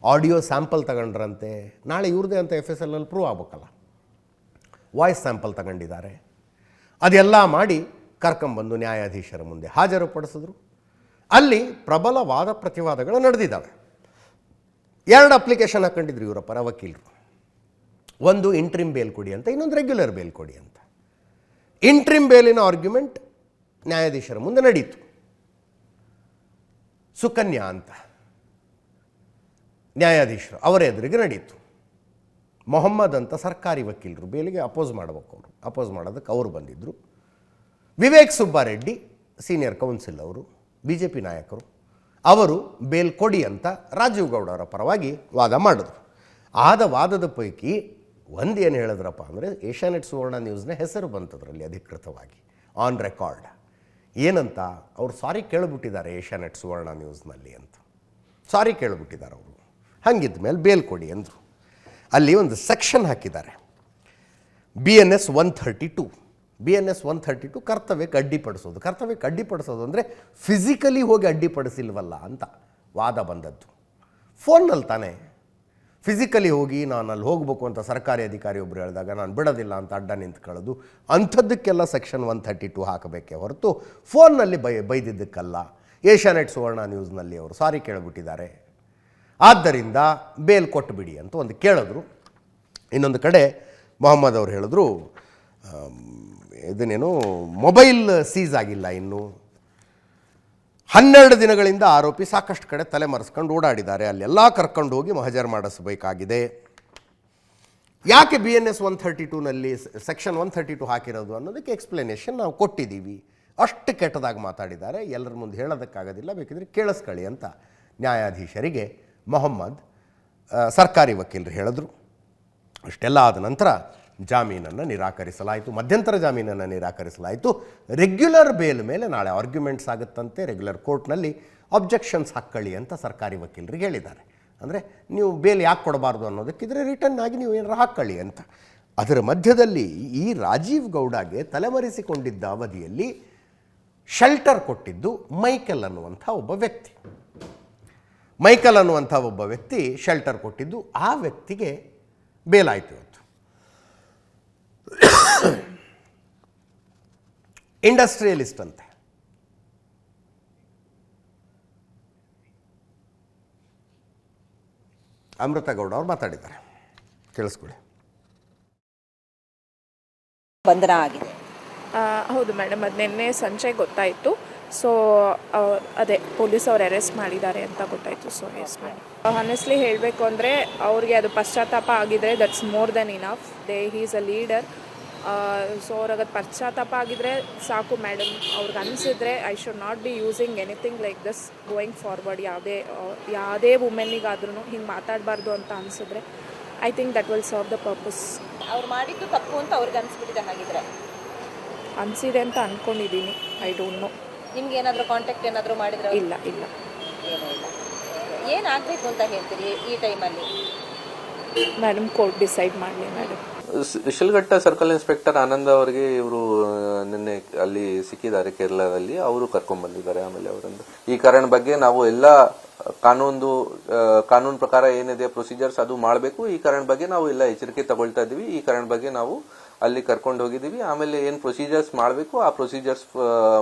ಆಡಿಯೋ ಸ್ಯಾಂಪಲ್ ತಗೊಂಡ್ರಂತೆ. ನಾಳೆ ಇವ್ರದೇ ಅಂತ FSLನಲ್ಲಿ ಪ್ರೂವ್ ಆಗಬೇಕಲ್ಲ, ವಾಯ್ಸ್ ಸ್ಯಾಂಪಲ್ ತಗೊಂಡಿದ್ದಾರೆ. ಅದೆಲ್ಲ ಮಾಡಿ ಕರ್ಕೊಂಬಂದು ನ್ಯಾಯಾಧೀಶರ ಮುಂದೆ ಹಾಜರುಪಡಿಸಿದ್ರು. ಅಲ್ಲಿ ಪ್ರಬಲ ವಾದ ಪ್ರತಿವಾದಗಳು ನಡೆದಿದ್ದಾವೆ. 2 ಅಪ್ಲಿಕೇಶನ್ ಹಾಕೊಂಡಿದ್ರು ಇವರ ಪರ ವಕೀಲರು. ಒಂದು ಇಂಟ್ರಿಮ್ ಬೇಲ್ ಕೊಡಿ ಅಂತ, ಇನ್ನೊಂದು ರೆಗ್ಯುಲರ್ ಬೇಲ್ ಕೊಡಿ ಅಂತ. ಇಂಟ್ರಿಮ್ ಬೇಲಿನ ಆರ್ಗ್ಯುಮೆಂಟ್ ನ್ಯಾಯಾಧೀಶರ ಮುಂದೆ ನಡೀತು. ಸುಕನ್ಯಾ ಅಂತ ನ್ಯಾಯಾಧೀಶರು ಅವರ ಎದುರಿಗೆ ನಡೀತು. ಮೊಹಮ್ಮದ್ ಅಂತ ಸರ್ಕಾರಿ ವಕೀಲರು ಬೇಲಿಗೆ ಅಪೋಸ್ ಮಾಡಬೇಕು. ಅವರು ಅಪೋಸ್ ಮಾಡೋದಕ್ಕೆ ಅವರು ಬಂದಿದ್ದರು. ವಿವೇಕ್ ಸುಬ್ಬಾರೆಡ್ಡಿ ಸೀನಿಯರ್ ಕೌನ್ಸಿಲ್ ಅವರು, BJP ನಾಯಕರು, ಅವರು ಬೇಲ್ ಕೊಡಿ ಅಂತ ರಾಜೀವ್ ಗೌಡ ಅವರ ಪರವಾಗಿ ವಾದ ಮಾಡಿದ್ರು. ಆದ ವಾದದ ಪೈಕಿ ಒಂದು ಏನು ಹೇಳಿದ್ರಪ್ಪ ಅಂದರೆ, ಏಷ್ಯಾನೆಟ್ ಸುವರ್ಣ ನ್ಯೂಸ್ನ ಹೆಸರು ಬಂತದ್ರಲ್ಲಿ ಅಧಿಕೃತವಾಗಿ ಆನ್ ರೆಕಾರ್ಡ್. ಏನಂತ, ಅವ್ರು ಸಾರಿ ಕೇಳಿಬಿಟ್ಟಿದ್ದಾರೆ ಏಷ್ಯಾನೆಟ್ ಸುವರ್ಣ ನ್ಯೂಸ್ನಲ್ಲಿ ಅಂತ. ಸಾರಿ ಕೇಳಿಬಿಟ್ಟಿದ್ದಾರೆ ಅವರು. ಹಂಗಿದ್ದ ಮೇಲೆ ಬೇಲ್ ಕೊಡಿ ಅಂದರು. ಅಲ್ಲಿ ಒಂದು ಸೆಕ್ಷನ್ ಹಾಕಿದ್ದಾರೆ, BNS 132. BNS 132 ಕರ್ತವ್ಯಕ್ಕೆ ಅಡ್ಡಿಪಡಿಸೋದು. ಕರ್ತವ್ಯಕ್ಕೆ ಅಡ್ಡಿಪಡಿಸೋದು ಅಂದರೆ ಫಿಸಿಕಲಿ ಹೋಗಿ ಅಡ್ಡಿಪಡಿಸಿಲ್ವಲ್ಲ ಅಂತ ವಾದ ಬಂದದ್ದು. ಫೋನ್ನಲ್ಲಿ ತಾನೇ ಫಿಸಿಕಲಿ ಹೋಗಿ ನಾನು ಅಲ್ಲಿ ಹೋಗಬೇಕು ಅಂತ ಸರ್ಕಾರಿ ಅಧಿಕಾರಿ ಒಬ್ಬರು ಹೇಳಿದಾಗ ನಾನು ಬಿಡೋದಿಲ್ಲ ಅಂತ ಅಡ್ಡ ನಿಂತ್ಕೊಳ್ಳೋದು, ಅಂಥದ್ದಕ್ಕೆಲ್ಲ ಸೆಕ್ಷನ್ 132 ಹಾಕಬೇಕೇ ಹೊರತು ಫೋನ್ನಲ್ಲಿ ಬೈದಿದ್ದಕ್ಕಲ್ಲ. ಏಷ್ಯಾನೆಟ್ ಸುವರ್ಣ ನ್ಯೂಸ್ನಲ್ಲಿ ಅವರು ಸಾರಿ ಕೇಳಿಬಿಟ್ಟಿದ್ದಾರೆ, ಆದ್ದರಿಂದ ಬೇಲ್ ಕೊಟ್ಟುಬಿಡಿ ಅಂತ ಒಂದು ಕೇಳಿದ್ರು. ಇನ್ನೊಂದು ಕಡೆ ಮೊಹಮ್ಮದ್ ಅವರು ಹೇಳಿದ್ರು, ಇದನ್ನೇನು ಮೊಬೈಲ್ ಸೀಸ್ ಆಗಿಲ್ಲ ಇನ್ನು, 12 ದಿನಗಳಿಂದ ಆರೋಪಿ ಸಾಕಷ್ಟು ಕಡೆ ತಲೆ ಮರೆಸ್ಕೊಂಡು ಓಡಾಡಿದ್ದಾರೆ, ಅಲ್ಲೆಲ್ಲ ಕರ್ಕೊಂಡು ಹೋಗಿ ಮಹಜರ್ ಮಾಡಿಸಬೇಕಾಗಿದೆ. ಯಾಕೆ BNS 132ನಲ್ಲಿ ಸೆಕ್ಷನ್ 132 ಹಾಕಿರೋದು ಅನ್ನೋದಕ್ಕೆ ಎಕ್ಸ್ಪ್ಲನೇಷನ್ ನಾವು ಕೊಟ್ಟಿದ್ದೀವಿ. ಅಷ್ಟು ಕೆಟ್ಟದಾಗಿ ಮಾತಾಡಿದ್ದಾರೆ, ಎಲ್ಲರ ಮುಂದೆ ಹೇಳೋದಕ್ಕಾಗೋದಿಲ್ಲ, ಬೇಕಿದ್ರೆ ಕೇಳಿಸ್ಕೊಳ್ಳಿ ಅಂತ ನ್ಯಾಯಾಧೀಶರಿಗೆ ಮೊಹಮ್ಮದ್ ಸರ್ಕಾರಿ ವಕೀಲರು ಹೇಳಿದ್ರು. ಅಷ್ಟೆಲ್ಲ ಆದ ನಂತರ ಜಾಮೀನನ್ನು ನಿರಾಕರಿಸಲಾಯಿತು, ಮಧ್ಯಂತರ ಜಾಮೀನನ್ನು ನಿರಾಕರಿಸಲಾಯಿತು. ರೆಗ್ಯುಲರ್ ಬೇಲ್ ಮೇಲೆ ನಾಳೆ ಆರ್ಗ್ಯುಮೆಂಟ್ಸ್ ಆಗುತ್ತಂತೆ. ರೆಗ್ಯುಲರ್ ಕೋರ್ಟ್ನಲ್ಲಿ ಅಬ್ಜೆಕ್ಷನ್ಸ್ ಹಾಕ್ಕೊಳ್ಳಿ ಅಂತ ಸರ್ಕಾರಿ ವಕೀಲರಿಗೆ ಹೇಳಿದ್ದಾರೆ. ಅಂದರೆ ನೀವು ಬೇಲ್ ಯಾಕೆ ಕೊಡಬಾರ್ದು ಅನ್ನೋದಕ್ಕಿದ್ರೆ ರಿಟರ್ನ್ ಆಗಿ ನೀವು ಏನಾರು ಹಾಕ್ಕೊಳ್ಳಿ ಅಂತ. ಅದರ ಮಧ್ಯದಲ್ಲಿ ಈ ರಾಜೀವ್ ಗೌಡಗೆ ತಲೆಮರೆಸಿಕೊಂಡಿದ್ದ ಅವಧಿಯಲ್ಲಿ ಶೆಲ್ಟರ್ ಕೊಟ್ಟಿದ್ದು ಮೈಕೆಲ್ ಅನ್ನುವಂಥ ಒಬ್ಬ ವ್ಯಕ್ತಿ. ಮೈಕೆಲ್ ಅನ್ನುವಂಥ ಒಬ್ಬ ವ್ಯಕ್ತಿ ಶೆಲ್ಟರ್ ಕೊಟ್ಟಿದ್ದು, ಆ ವ್ಯಕ್ತಿಗೆ ಬೇಲಾಯಿತು ಇವತ್ತು. ಇಂಡಸ್ಟ್ರಿಯಲಿಸ್ಟ್ ಅಂತೆ. ಅಮೃತ ಗೌಡ ಅವ್ರು ಮಾತಾಡಿದ್ದಾರೆ, ಕೇಳಿಸ್ಕೊಳ್ಳಿ. ಬಂಧನ ಆಗಿದೆ. ಹೌದು ಮೇಡಮ್, ಅದು ನಿನ್ನೆ ಸಂಜೆ ಗೊತ್ತಾಯಿತು. ಸೊ ಅದೇ ಪೊಲೀಸ್ ಅವ್ರು ಅರೆಸ್ಟ್ ಮಾಡಿದ್ದಾರೆ ಅಂತ ಗೊತ್ತಾಯಿತು. ಸೊ ಎಸ್ ಮೇಡಮ್, ಹಾನೆಸ್ಟ್ಲಿ ಹೇಳಬೇಕು ಅಂದರೆ ಅವ್ರಿಗೆ ಅದು ಪಶ್ಚಾತ್ತಾಪ ಆಗಿದ್ರೆ that's more than enough. He is a leader. So ಅವ್ರಿಗೆ ಅದು ಪಶ್ಚಾತ್ತಾಪ ಆಗಿದ್ರೆ ಸಾಕು ಮೇಡಮ್. ಅವ್ರಿಗೆ ಅನಿಸಿದ್ರೆ I should not be using anything like this going forward. ಯಾವುದೇ ವುಮೆನ್ನಿಗಾದ್ರೂ ಹಿಂಗೆ ಮಾತಾಡಬಾರ್ದು ಅಂತ ಅನಿಸಿದ್ರೆ I think that will serve the purpose. ಅವ್ರು ಮಾಡಿದ್ದು ತಪ್ಪು ಅಂತ ಅವ್ರಿಗೆ ಅನಿಸ್ಬಿಟ್ಟಿದೆ. ಹಾಗಿದ್ರೆ ಅನಿಸಿದೆ ಅಂತ ಅಂದ್ಕೊಂಡಿದ್ದೀನಿ. I don't know. ನಿಮ್ಗೆ ಏನಾದರೂ ಕಾಂಟ್ಯಾಕ್ಟ್ ಏನಾದರೂ ಮಾಡಿದ್ರೆ? ಇಲ್ಲ. ಏನೂ ಇಲ್ಲ. ಏನಾಗಬೇಕು ಅಂತ ಹೇಳ್ತೀರಿ ಈ ಟೈಮಲ್ಲಿ? ಮೇಡಮ್ ಕೋರ್ಟ್ ಡಿಸೈಡ್ ಮಾಡಲಿ ಮೇಡಮ್. ಶಿಲ್ಘಟ್ಟ ಸರ್ಕಲ್ ಇನ್ಸ್ಪೆಕ್ಟರ್ ಆನಂದ್ ಅವರಿಗೆ ಇವರು ನಿನ್ನೆ ಅಲ್ಲಿ ಸಿಕ್ಕಿದ್ದಾರೆ ಕೇರಳದಲ್ಲಿ. ಅವರು ಕರ್ಕೊಂಡ್ ಬಂದಿದ್ದಾರೆ. ಆಮೇಲೆ ಅವರನ್ನು ಈ ಕಾರಣ ಬಗ್ಗೆ ನಾವು ಎಲ್ಲ ಕಾನೂನು ಪ್ರಕಾರ ಏನಿದೆ ಪ್ರೊಸೀಜರ್ಸ್ ಅದು ಮಾಡಬೇಕು. ಈ ಕಾರಣ ಬಗ್ಗೆ ನಾವು ಎಲ್ಲ ಎಚ್ಚರಿಕೆ ತಗೊಳ್ತಾ ಇದೀವಿ. ಈ ಕಾರಣ ಬಗ್ಗೆ ನಾವು ಅಲ್ಲಿ ಕರ್ಕೊಂಡು ಹೋಗಿದ್ದೀವಿ. ಆಮೇಲೆ ಏನ್ ಪ್ರೊಸೀಜರ್ಸ್ ಮಾಡಬೇಕು ಆ ಪ್ರೊಸೀಜರ್ಸ್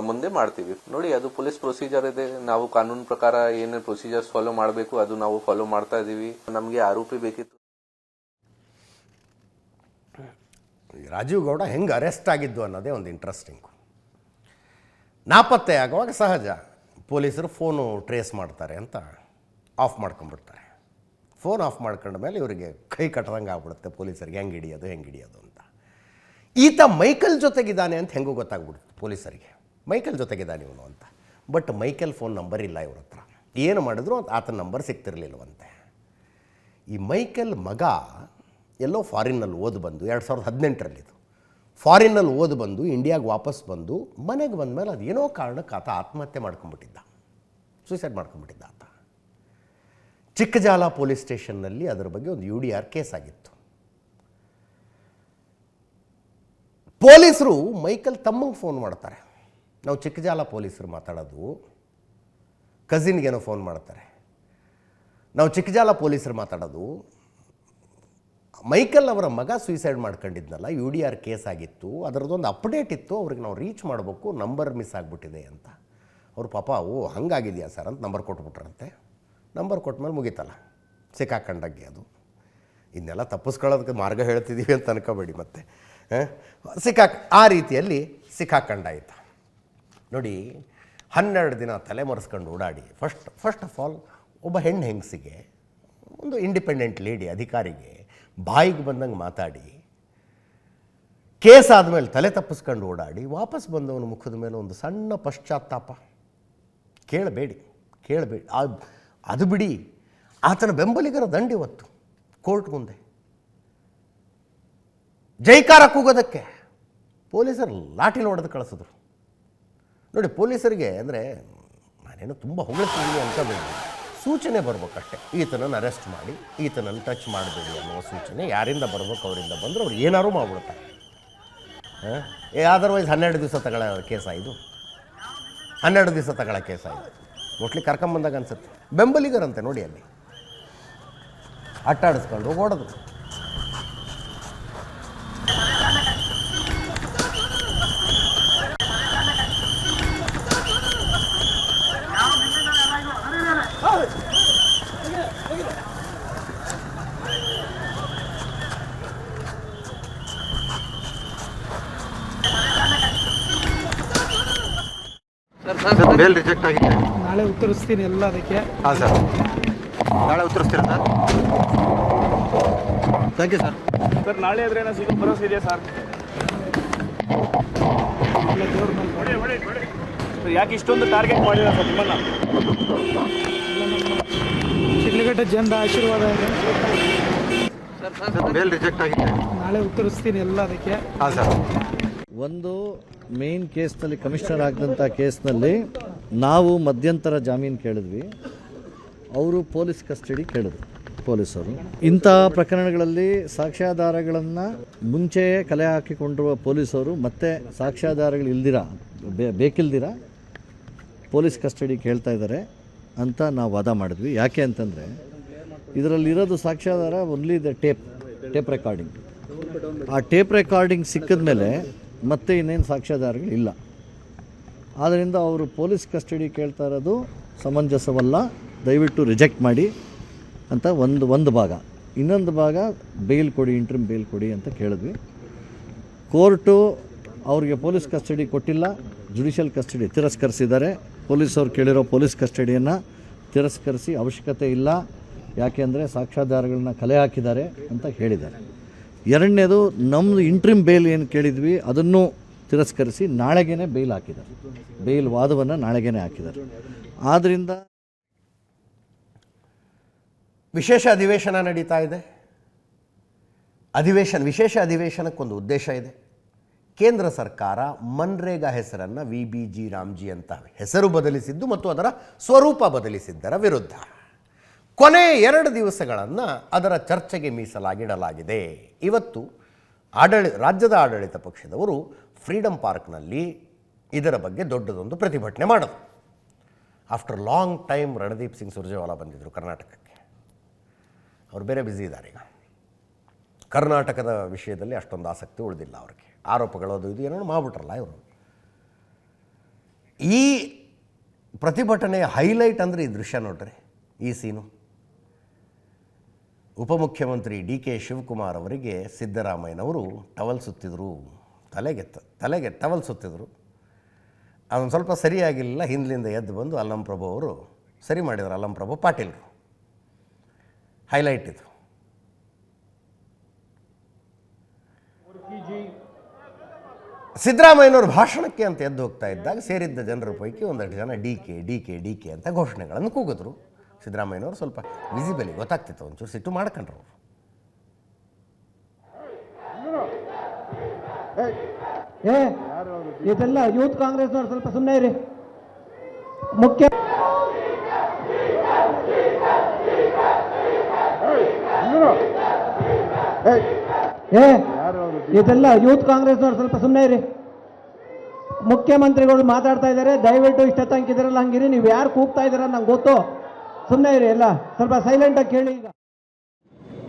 ಮುಂದೆ ಮಾಡ್ತೀವಿ. ನೋಡಿ, ಅದು ಪೊಲೀಸ್ ಪ್ರೊಸೀಜರ್ ಇದೆ. ನಾವು ಕಾನೂನು ಪ್ರಕಾರ ಏನೇನು ಪ್ರೊಸೀಜರ್ಸ್ ಫಾಲೋ ಮಾಡಬೇಕು ಅದು ನಾವು ಫಾಲೋ ಮಾಡ್ತಾ ಇದೀವಿ. ನಮಗೆ ಆರೋಪಿ ಬೇಕಿತ್ತು. ರಾಜೀವ್ ಗೌಡ ಹೆಂಗೆ ಅರೆಸ್ಟ್ ಆಗಿದ್ದು ಅನ್ನೋದೇ ಒಂದು ಇಂಟ್ರೆಸ್ಟಿಂಗು. ನಾಪತ್ತೆ ಆಗುವಾಗ ಸಹಜ ಪೊಲೀಸರು ಫೋನು ಟ್ರೇಸ್ ಮಾಡ್ತಾರೆ ಅಂತ ಆಫ್ ಮಾಡ್ಕೊಂಡ್ಬಿಡ್ತಾರೆ. ಫೋನ್ ಆಫ್ ಮಾಡ್ಕೊಂಡ ಮೇಲೆ ಇವರಿಗೆ ಕೈ ಕಟ್ಟದಂಗೆ ಆಗ್ಬಿಡುತ್ತೆ ಪೊಲೀಸರಿಗೆ, ಹೆಂಗೆ ಹಿಡಿಯೋದು ಅಂತ. ಈತ ಮೈಕಲ್ ಜೊತೆಗಿದ್ದಾನೆ ಅಂತ ಹೆಂಗೂ ಗೊತ್ತಾಗ್ಬಿಡುತ್ತೆ ಪೊಲೀಸರಿಗೆ, ಮೈಕಲ್ ಜೊತೆಗಿದ್ದಾನೆ ಇವನು ಅಂತ. ಬಟ್ ಮೈಕಲ್ ಫೋನ್ ನಂಬರ್ ಇಲ್ಲ ಇವ್ರ ಹತ್ರ. ಏನು ಮಾಡಿದ್ರು ಆತನ ನಂಬರ್ ಸಿಗ್ತಿರ್ಲಿಲ್ವಂತೆ. ಈ ಮೈಕಲ್ ಮಗ ಎಲ್ಲೋ ಫಾರಿನ್ನಲ್ಲಿ ಓದಿ ಬಂದು 2018 ಫಾರಿನ್ನಲ್ಲಿ ಓದಿ ಬಂದು ಇಂಡಿಯಾಗೆ ವಾಪಸ್ ಬಂದು ಮನೆಗೆ ಬಂದ ಮೇಲೆ ಅದೇನೋ ಕಾರಣಕ್ಕೆ ಆತ ಆತ್ಮಹತ್ಯೆ ಮಾಡ್ಕೊಂಡ್ಬಿಟ್ಟಿದ್ದ, ಸೂಸೈಡ್ ಮಾಡ್ಕೊಂಡ್ಬಿಟ್ಟಿದ್ದ ಆತ. ಚಿಕ್ಕಜಾಲ ಪೊಲೀಸ್ ಸ್ಟೇಷನ್ನಲ್ಲಿ ಅದರ ಬಗ್ಗೆ ಒಂದು UDR ಕೇಸ್ ಆಗಿತ್ತು. ಪೊಲೀಸರು ಮೈಕಲ್ ತಮ್ಮಂಗೆ ಫೋನ್ ಮಾಡ್ತಾರೆ. ನಾವು ಚಿಕ್ಕಜಾಲ ಪೊಲೀಸರು ಮಾತಾಡೋದು, ಕಸಿನ್ಗೇನೋ ಫೋನ್ ಮಾಡ್ತಾರೆ. ನಾವು ಚಿಕ್ಕಜಾಲ ಪೊಲೀಸರು ಮಾತಾಡೋದು, ಮೈಕಲ್ ಅವರ ಮಗ ಸೂಸೈಡ್ ಮಾಡ್ಕೊಂಡಿದ್ನಲ್ಲ, UDR ಕೇಸ್ ಆಗಿತ್ತು, ಅದರದ್ದೊಂದು ಅಪ್ಡೇಟ್ ಇತ್ತು, ಅವ್ರಿಗೆ ನಾವು ರೀಚ್ ಮಾಡಬೇಕು, ನಂಬರ್ ಮಿಸ್ ಆಗಿಬಿಟ್ಟಿದೆ ಅಂತ. ಅವ್ರು ಪಾಪ ಹಂಗಾಗಿದೆಯಾ ಸರ್ ಅಂತ ನಂಬರ್ ಕೊಟ್ಬಿಟ್ರಂತೆ. ನಂಬರ್ ಕೊಟ್ಮೇಲೆ ಮುಗೀತಲ್ಲ, ಸಿಕ್ಕಾಕೊಂಡಾಗೆ ಅದು. ಇದನ್ನೆಲ್ಲ ತಪ್ಪಿಸ್ಕೊಳ್ಳೋದಕ್ಕೆ ಮಾರ್ಗ ಹೇಳ್ತಿದ್ದೀವಿ ಅಂತ ಅನ್ಕೋಬೇಡಿ ಮತ್ತೆ. ಆ ರೀತಿಯಲ್ಲಿ ಸಿಕ್ಕಾಕೊಂಡಾಯ್ತು. ನೋಡಿ, 12 ದಿನ ತಲೆಮರೆಸ್ಕೊಂಡು ಓಡಾಡಿ ಫಸ್ಟ್ ಆಫ್ ಆಲ್ ಒಬ್ಬ ಹೆಂಗಸಿಗೆ, ಒಂದು ಇಂಡಿಪೆಂಡೆಂಟ್ ಲೇಡಿ ಅಧಿಕಾರಿಗೆ ಬಾಯಿಗೆ ಬಂದಂಗೆ ಮಾತಾಡಿ, ಕೇಸ್ ಆದಮೇಲೆ ತಲೆ ತಪ್ಪಿಸ್ಕೊಂಡು ಓಡಾಡಿ ವಾಪಸ್ ಬಂದವನ ಮುಖದ ಮೇಲೆ ಒಂದು ಸಣ್ಣ ಪಶ್ಚಾತ್ತಾಪ. ಕೇಳಬೇಡಿ. ಅದು ಬಿಡಿ, ಆತನ ಬೆಂಬಲಿಗರ ದಂಡಿವತ್ತು ಕೋರ್ಟ್ ಮುಂದೆ ಜೈಕಾರ ಕೂಗೋದಕ್ಕೆ ಪೊಲೀಸರು ಲಾಠಿಲಿ ಹೊಡೆದು ಕಳಿಸಿದ್ರು. ನೋಡಿ, ಪೊಲೀಸರಿಗೆ ಅಂದರೆ ನಾನೇನು ತುಂಬ ಹೊಗಳ್ತಿದ್ದೀನಿ ಅನ್ಕೋಬೇಡಿ, ಸೂಚನೆ ಬರ್ಬೇಕಷ್ಟೆ. ಈತನನ್ನು ಅರೆಸ್ಟ್ ಮಾಡಿ, ಈತನನ್ನು ಟಚ್ ಮಾಡಬೇಡಿ ಅನ್ನೋ ಸೂಚನೆ ಯಾರಿಂದ ಬರ್ಬೇಕು ಅವರಿಂದ ಬಂದರೆ ಅವ್ರು ಏನಾರು ಮಾಡ್ಬಿಡ್ತಾರೆ. ಅದರ್ವೈಸ್ 12 ದಿವಸ ತಗೊಳ್ಳೋ ಕೇಸ ಇದು, 12 ದಿವಸ ತಗೊಳ್ಳೋ ಕೇಸ ಇದು. ಮೋಸ್ಟ್ಲಿ ಕರ್ಕೊಂಬಂದಾಗ ಅನ್ಸುತ್ತೆ. ಬೆಂಬಲಿಗರಂತೆ ನೋಡಿ, ಅಲ್ಲಿ ಅಟ್ಟಾಡಿಸ್ಕೊಂಡು ಓಡೋದು. ಬೇಲ್ ರಿಜೆಕ್ಟ್ ಆಗಿದೆ. ನಾಳೆ ಉತ್ತರಿಸ್ತೀನಿ ಎಲ್ಲ ಅದಕ್ಕೆ. ಹಾಂ ಸರ್, ನಾಳೆ ಉತ್ತರಿಸ್ತೀರಾ sir? Thank you sir. Sir, ನಾಳೆ ಆದರೆ ಏನೋ ಸಿಗೋ ಭರವಸೆ ಇದೆಯಾ ಸರ್? ದೇವ್ರ ಮೇಲೆ ಸರ್, ಯಾಕೆ ಇಷ್ಟೊಂದು ಟಾರ್ಗೆಟ್ ಮಾಡಿಲ್ಲ ಸರ್ ನಿಮ್ಮನ್ನ? ಶಿಡ್ಲಘಟ್ಟ ಜನರ ಆಶೀರ್ವಾದ ಇದೆ. ಬೇಲ್ ರಿಜೆಕ್ಟ್ ಆಗಿದೆ. ನಾಳೆ ಉತ್ತರಿಸ್ತೀನಿ ಎಲ್ಲ ಅದಕ್ಕೆ. ಹಾಂ ಸರ್. ಒಂದು ಮೇನ್ ಕೇಸ್ನಲ್ಲಿ, ಕಮಿಷನರ್ ಆಗಿದಂಥ ಕೇಸ್ನಲ್ಲಿ ನಾವು ಮಧ್ಯಂತರ ಜಾಮೀನು ಕೇಳಿದ್ವಿ, ಅವರು ಪೊಲೀಸ್ ಕಸ್ಟಡಿ ಕೇಳಿದ್ರು ಪೊಲೀಸರು. ಇಂಥ ಪ್ರಕರಣಗಳಲ್ಲಿ ಸಾಕ್ಷ್ಯಾಧಾರಗಳನ್ನು ಮುಂಚೆಯೇ ಕಲೆ ಹಾಕಿಕೊಂಡಿರುವ ಪೊಲೀಸರು ಮತ್ತೆ ಸಾಕ್ಷ್ಯಾಧಾರಗಳು ಇಲ್ದಿರ ಬೇಕಿಲ್ದಿರ ಪೊಲೀಸ್ ಕಸ್ಟಡಿ ಕೇಳ್ತಾ ಇದ್ದಾರೆ ಅಂತ ನಾವು ವಾದ ಮಾಡಿದ್ವಿ. ಯಾಕೆ ಅಂತಂದರೆ ಇದರಲ್ಲಿರೋದು ಸಾಕ್ಷ್ಯಾಧಾರ ಓನ್ಲಿ ದ ಟೇಪ್ ರೆಕಾರ್ಡಿಂಗ್. ಆ ಟೇಪ್ ರೆಕಾರ್ಡಿಂಗ್ ಸಿಕ್ಕಿದ ಮೇಲೆ ಮತ್ತೆ ಇನ್ನೇನು ಸಾಕ್ಷ್ಯಾಧಾರಗಳಿಲ್ಲ. ಆದ್ದರಿಂದ ಅವರು ಪೊಲೀಸ್ ಕಸ್ಟಡಿ ಕೇಳ್ತಾ ಇರೋದು ಸಮಂಜಸವಲ್ಲ, ದಯವಿಟ್ಟು ರಿಜೆಕ್ಟ್ ಮಾಡಿ ಅಂತ ಒಂದು ಭಾಗ. ಇನ್ನೊಂದು ಭಾಗ ಬೇಲ್ ಕೊಡಿ, ಇಂಟ್ರಿಮ್ ಬೇಲ್ ಕೊಡಿ ಅಂತ ಕೇಳಿದ್ವಿ. ಕೋರ್ಟು ಅವ್ರಿಗೆ ಪೊಲೀಸ್ ಕಸ್ಟಡಿ ಕೊಟ್ಟಿಲ್ಲ, ಜುಡಿಷಿಯಲ್ ಕಸ್ಟಡಿ ತಿರಸ್ಕರಿಸಿದ್ದಾರೆ. ಪೊಲೀಸವ್ರು ಕೇಳಿರೋ ಪೊಲೀಸ್ ಕಸ್ಟಡಿಯನ್ನು ತಿರಸ್ಕರಿಸಿ ಅವಶ್ಯಕತೆ ಇಲ್ಲ, ಯಾಕೆಂದರೆ ಸಾಕ್ಷ್ಯಾಧಾರಗಳನ್ನ ಕಲೆ ಹಾಕಿದ್ದಾರೆ ಅಂತ ಹೇಳಿದ್ದಾರೆ. ಎರಡನೇದು, ನಮ್ಮದು ಇಂಟ್ರಿಮ್ ಬೇಲ್ ಏನು ಕೇಳಿದ್ವಿ ಅದನ್ನು ತಿರಸ್ಕರಿಸಿ ನಾಳೆಗೇ ಬೇಲ್ ಹಾಕಿದ್ದಾರೆ. ಬೇಲ್ ವಾದವನ್ನು ನಾಳೆಗೇ ಹಾಕಿದ್ದಾರೆ. ಆದ್ದರಿಂದ ವಿಶೇಷ ಅಧಿವೇಶನ ನಡೀತಾ ಇದೆ. ವಿಶೇಷ ಅಧಿವೇಶನಕ್ಕೊಂದು ಉದ್ದೇಶ ಇದೆ. ಕೇಂದ್ರ ಸರ್ಕಾರ ಮನ್ರೇಗಾ ಹೆಸರನ್ನು VBG ರಾಮ್ಜಿ ಅಂತ ಹೆಸರು ಬದಲಿಸಿದ್ದು ಮತ್ತು ಅದರ ಸ್ವರೂಪ ಬದಲಿಸಿದ್ದರ ವಿರುದ್ಧ ಕೊನೆ 2 ದಿವಸಗಳನ್ನು ಅದರ ಚರ್ಚೆಗೆ ಮೀಸಲಾಗಿಡಲಾಗಿದೆ. ಇವತ್ತು ರಾಜ್ಯದ ಆಡಳಿತ ಪಕ್ಷದವರು ಫ್ರೀಡಮ್ ಪಾರ್ಕ್ನಲ್ಲಿ ಇದರ ಬಗ್ಗೆ ದೊಡ್ಡದೊಂದು ಪ್ರತಿಭಟನೆ ಮಾಡಿದ್ರು. After long time Randeep Singh Surjewala ಬಂದಿದ್ದರು ಕರ್ನಾಟಕಕ್ಕೆ. ಅವರು ಬೇರೆ ಬ್ಯುಸಿ ಇದ್ದಾರೆ ಈಗ. ಕರ್ನಾಟಕದ ವಿಷಯದಲ್ಲಿ ಅಷ್ಟೊಂದು ಆಸಕ್ತಿ ಉಳಿದಿಲ್ಲ ಅವ್ರಿಗೆ. ಆರೋಪಗಳು ಅದು ಇದು ಏನೋ ಮಾಡಿಬಿಟ್ರಲ್ಲ ಇವರು. ಈ ಪ್ರತಿಭಟನೆಯ ಹೈಲೈಟ್ ಅಂದರೆ ಈ ದೃಶ್ಯ ನೋಡ್ರಿ, ಈ ಸೀನು. ಉಪಮುಖ್ಯಮಂತ್ರಿ DK ಶಿವಕುಮಾರ್ ಅವರಿಗೆ ಸಿದ್ದರಾಮಯ್ಯನವರು ಟವಲ್ ಸುತ್ತಿದ್ರು, ತಲೆಗೆ ಟವಲ್ ಸುತ್ತಿದ್ರು. ಅದೊಂದು ಸ್ವಲ್ಪ ಸರಿಯಾಗಿಲ್ಲ. ಹಿಂದಿನಿಂದ ಎದ್ದು ಬಂದು ಅಲ್ಲಂ ಪ್ರಭು ಅವರು ಸರಿ ಮಾಡಿದರು. ಅಲ್ಲಂ ಪ್ರಭು ಪಾಟೀಲ್ರು. ಹೈಲೈಟ್ ಇದು. ಸಿದ್ದರಾಮಯ್ಯನವರು ಭಾಷಣಕ್ಕೆ ಅಂತ ಎದ್ದು ಹೋಗ್ತಾ ಇದ್ದಾಗ ಸೇರಿದ್ದ ಜನರ ಪೈಕಿ ಒಂದಷ್ಟು ಜನ DK ಅಂತ ಘೋಷಣೆಗಳನ್ನು ಕೂಗಿದ್ರು. ಸಿದ್ದರಾಮಯ್ಯನವರು ಸ್ವಲ್ಪ ವಿಸಿಬಲಿ ಗೊತ್ತಾಗ್ತಿತ್ತು, ಒಂಚೂರು ಸಿಟ್ಟು ಮಾಡ್ಕೊಂಡ್ರು ಅವರು. ಇದೆಲ್ಲ ಯೂತ್ ಕಾಂಗ್ರೆಸ್ನವ್ರು ಸ್ವಲ್ಪ ಸುಮ್ಮನೆ ಇರಿ. ಮುಖ್ಯ ಇದೆಲ್ಲ ಯೂತ್ ಕಾಂಗ್ರೆಸ್ನವ್ರು ಸ್ವಲ್ಪ ಸುಮ್ಮನೆ ಇರಿ. ಮುಖ್ಯಮಂತ್ರಿಗಳು ಮಾತಾಡ್ತಾ ಇದ್ದಾರೆ, ದಯವಿಟ್ಟು ಇಷ್ಟ ತನಕಿದ್ರಲ್ಲ ಹಂಗಿರಿ. ನೀವು ಯಾರು ಕೂಗ್ತಾ ಇದ್ದೀರ ನಂಗೆ ಗೊತ್ತು, ಸುಮ್ಮನೆ ಇರಿ. ಎಲ್ಲ ಸ್ವಲ್ಪ ಸೈಲೆಂಟ್ ಆಗಿ ಕೇಳಿ. ಈಗ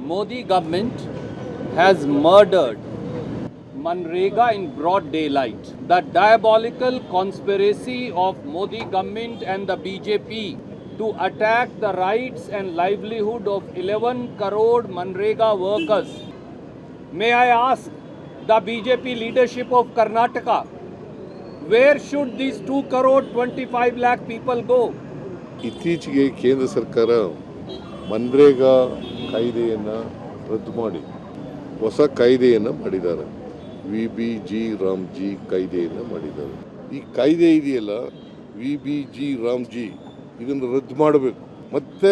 Modi government has murdered Manrega in broad daylight. The diabolical conspiracy of Modi government and the BJP to attack the rights and livelihood of 11 crore Manrega workers. May I ask the BJP leadership of Karnataka, where should these 2 crore 25 lakh people go? ಇತ್ತೀಚೆಗೆ ಕೇಂದ್ರ ಸರ್ಕಾರ ಮನ್ರೇಗಾ ಕಾಯ್ದೆಯನ್ನು ರದ್ದು ಮಾಡಿ ಹೊಸ ಕಾಯ್ದೆಯನ್ನು ಮಾಡಿದ್ದಾರೆ. VBG Ramji ಕಾಯ್ದೆಯನ್ನು ಮಾಡಿದ್ದಾರೆ. ಈ ಕಾಯ್ದೆ ಇದೆಯಲ್ಲ, VBG ರಾಮ್ಜಿ, ಇದನ್ನು ರದ್ದು ಮಾಡಬೇಕು, ಮತ್ತೆ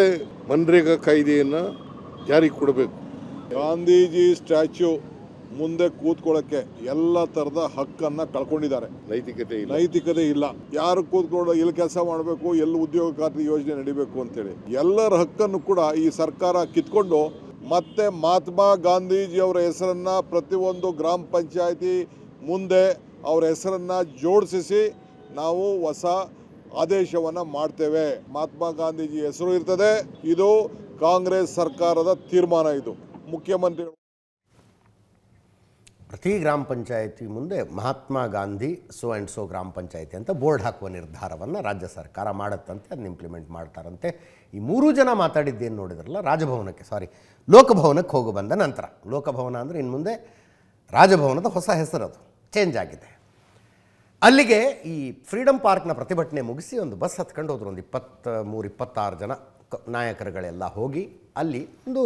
ಮನ್ರೇಗಾ ಕಾಯ್ದೆಯನ್ನು ಜಾರಿಗೆ ಕೊಡಬೇಕು. ಗಾಂಧೀಜಿ ಸ್ಟ್ಯಾಚ್ಯೂ ಮುಂದೆ ಕೂತ್ಕೊಳ್ಳೋಕ್ಕೆ ಎಲ್ಲ ಥರದ ಹಕ್ಕನ್ನು ಕಳ್ಕೊಂಡಿದ್ದಾರೆ. ನೈತಿಕತೆ ಇಲ್ಲ. ಯಾರು ಕೂತ್ಕೊಂಡು ಎಲ್ಲಿ ಕೆಲಸ ಮಾಡಬೇಕು, ಎಲ್ಲಿ ಉದ್ಯೋಗ ಖಾತ್ರಿ ಯೋಜನೆ ನಡಿಬೇಕು ಅಂತೇಳಿ ಎಲ್ಲರ ಹಕ್ಕನ್ನು ಕೂಡ ಈ ಸರ್ಕಾರ ಕಿತ್ಕೊಂಡು ಮತ್ತೆ ಮಹಾತ್ಮ ಗಾಂಧೀಜಿ ಅವರ ಹೆಸರನ್ನ ಪ್ರತಿಯೊಂದು ಗ್ರಾಮ ಪಂಚಾಯಿತಿ ಮುಂದೆ ಅವರ ಹೆಸರನ್ನ ಜೋಡಿಸಿ ನಾವು ಹೊಸ ಆದೇಶವನ್ನು ಮಾಡ್ತೇವೆ. ಮಹಾತ್ಮ ಗಾಂಧೀಜಿ ಹೆಸರು ಇರ್ತದೆ. ಇದು ಕಾಂಗ್ರೆಸ್ ಸರ್ಕಾರದ ತೀರ್ಮಾನ. ಇದು ಮುಖ್ಯಮಂತ್ರಿಗಳು ಪ್ರತಿ ಗ್ರಾಮ ಪಂಚಾಯಿತಿ ಮುಂದೆ Mahatma Gandhi so and so ಗ್ರಾಮ ಪಂಚಾಯಿತಿ ಅಂತ ಬೋರ್ಡ್ ಹಾಕುವ ನಿರ್ಧಾರವನ್ನು ರಾಜ್ಯ ಸರ್ಕಾರ ಮಾಡುತ್ತಂತೆ. ಅದನ್ನ ಇಂಪ್ಲಿಮೆಂಟ್ ಮಾಡ್ತಾರಂತೆ. ಈ 3 ಜನ ಮಾತಾಡಿದ್ದೇನು ನೋಡಿದ್ರಲ್ಲ, ಲೋಕಭವನಕ್ಕೆ ಹೋಗಿ ಬಂದ ನಂತರ. ಲೋಕಭವನ ಅಂದರೆ ಇನ್ನು ಮುಂದೆ ರಾಜಭವನದ ಹೊಸ ಹೆಸರದು ಚೇಂಜ್ ಆಗಿದೆ. ಅಲ್ಲಿಗೆ ಈ ಫ್ರೀಡಮ್ ಪಾರ್ಕ್ನ ಪ್ರತಿಭಟನೆ ಮುಗಿಸಿ ಒಂದು ಬಸ್ ಹತ್ಕೊಂಡು ಹೋದ್ರು. ಒಂದು 23-26 ಜನ ನಾಯಕರುಗಳೆಲ್ಲ ಹೋಗಿ ಅಲ್ಲಿ ಒಂದು